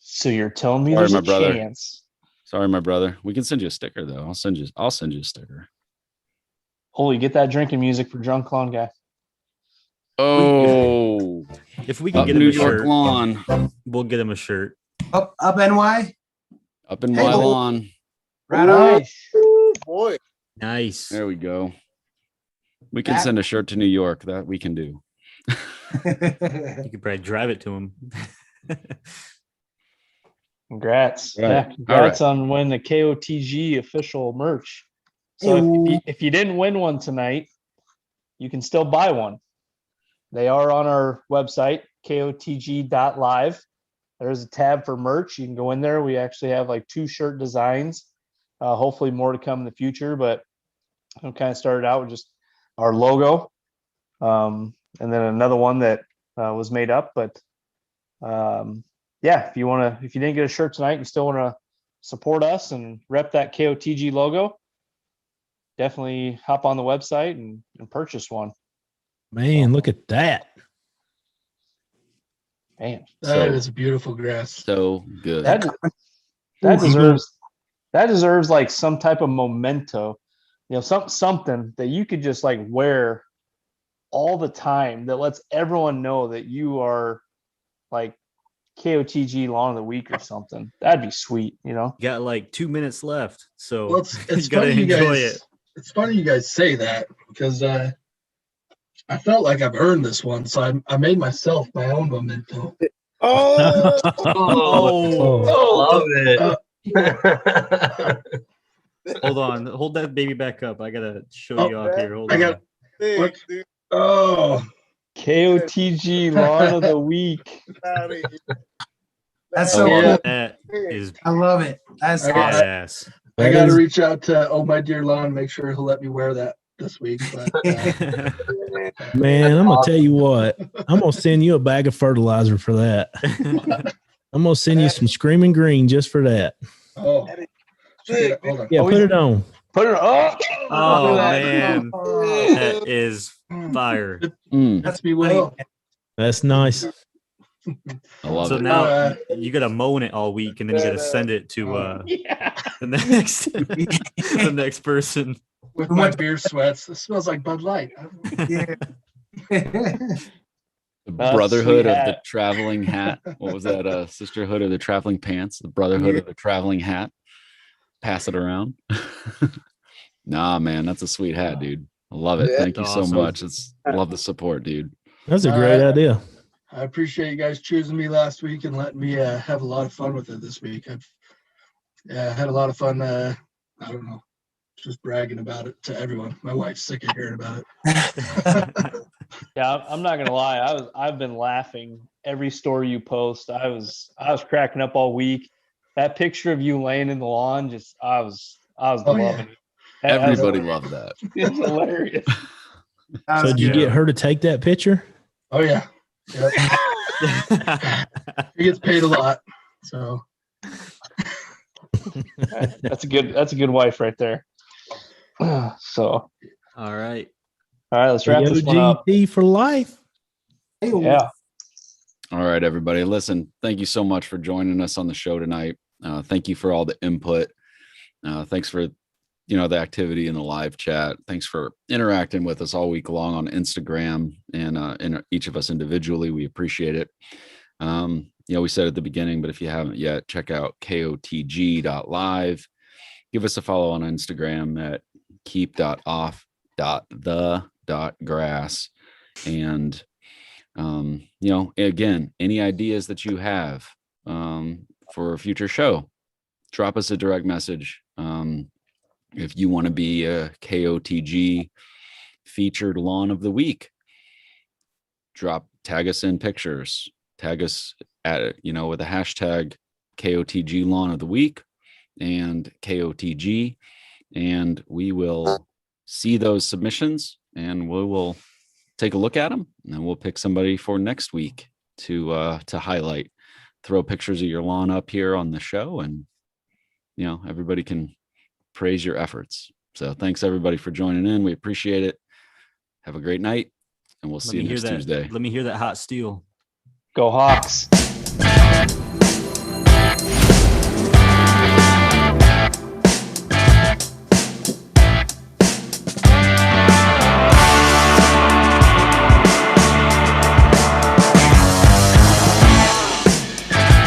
So you're telling me there's a chance? Sorry, my brother. We can send you a sticker though. I'll send you a sticker. Holy, get that drinking music for Drunk Lawn Guy. Oh, if we can get him a shirt, Lawn, we'll get him a shirt. Up NY. Up NY Lawn. Right on. Boy. Nice. There we go. We can send a shirt to New York. That we can do. You could probably drive it to him. Congrats. Right. Yeah, congrats on winning the KOTG official merch. So if you didn't win one tonight, you can still buy one. They are on our website, kotg.live. There's a tab for merch. You can go in there. We actually have like 2 shirt designs. Hopefully more to come in the future, but I kind of started out with just our logo. And then another one that was made up, but if you didn't get a shirt tonight, you still want to support us and rep that KOTG logo, definitely hop on the website and purchase one. Man, look at that. Man, that is beautiful grass. So good. That deserves like some type of memento, something that you could just like wear all the time that lets everyone know that you are like KOTG Lawn of the Week or something. That'd be sweet, Got like 2 minutes left, so well, it's gotta funny enjoy it. It's funny you guys say that because I felt like I've earned this one, so I made myself my own memento. Oh, love it. Hold on, hold that baby back up. I gotta show you off here. Hold on. Oh, KOTG Lawn of the Week. That's so Yeah. cool. That is I love it. That's I got- awesome. badass. I That got to is- reach out to Oh My Dear Lawn, make sure he'll let me wear that this week. But Man, I'm gonna tell you what. I'm gonna send you a bag of fertilizer for that. I'm gonna send you some screaming green just for that. oh, hold on. Yeah, Oh, put it on. Put it. Oh, Oh look at that. man, that is fire. That's me well. That's nice. I love So it. now you gotta mow in it all week, and then you gotta send it to Yeah. the next the next person. With my beer sweats. It smells like Bud Light. Yeah. The That's Brotherhood sweet of the hat. Traveling Hat. What was that? Sisterhood of the Traveling Pants. The Brotherhood of the Traveling Hat. Pass it around. Nah, man, that's a sweet hat, dude. I love it. Thank you so Awesome. much. Love the support, dude. That's a All great right. idea. I appreciate you guys choosing me last week and letting me have a lot of fun with it this week. I've had a lot of fun. I don't know, just bragging about it to everyone. My wife's sick of hearing about it. Yeah, I'm not gonna lie. I've been laughing every story you post. I was cracking up all week. That picture of you laying in the lawn, just I was Oh, loving yeah. it. That was- Everybody loved that. It's hilarious. So did you good. get her to take that picture? Oh yeah. Yep. He gets paid a lot. So That's a good wife right there. So All right. all right, let's wrap this one up. KOGT for life. Yeah. All right, everybody. Listen, thank you so much for joining us on the show tonight. Thank you for all the input. Thanks for the activity in the live chat. Thanks for interacting with us all week long on Instagram and each of us individually. We appreciate it. We said at the beginning, but if you haven't yet, check out KOTG.live. Give us a follow on Instagram at keep.off.the.grass. And again, any ideas that you have for a future show, drop us a direct message. If you want to be a KOTG featured lawn of the week, tag us in pictures, tag us at with the hashtag KOTG lawn of the week and KOTG, and we will see those submissions and we will take a look at them, and we'll pick somebody for next week to highlight. Throw pictures of your lawn up here on the show, and everybody can praise your efforts. So thanks everybody for joining in. We appreciate it. Have a great night, and we'll see you next Tuesday. Let me hear that hot steel. Go Hawks.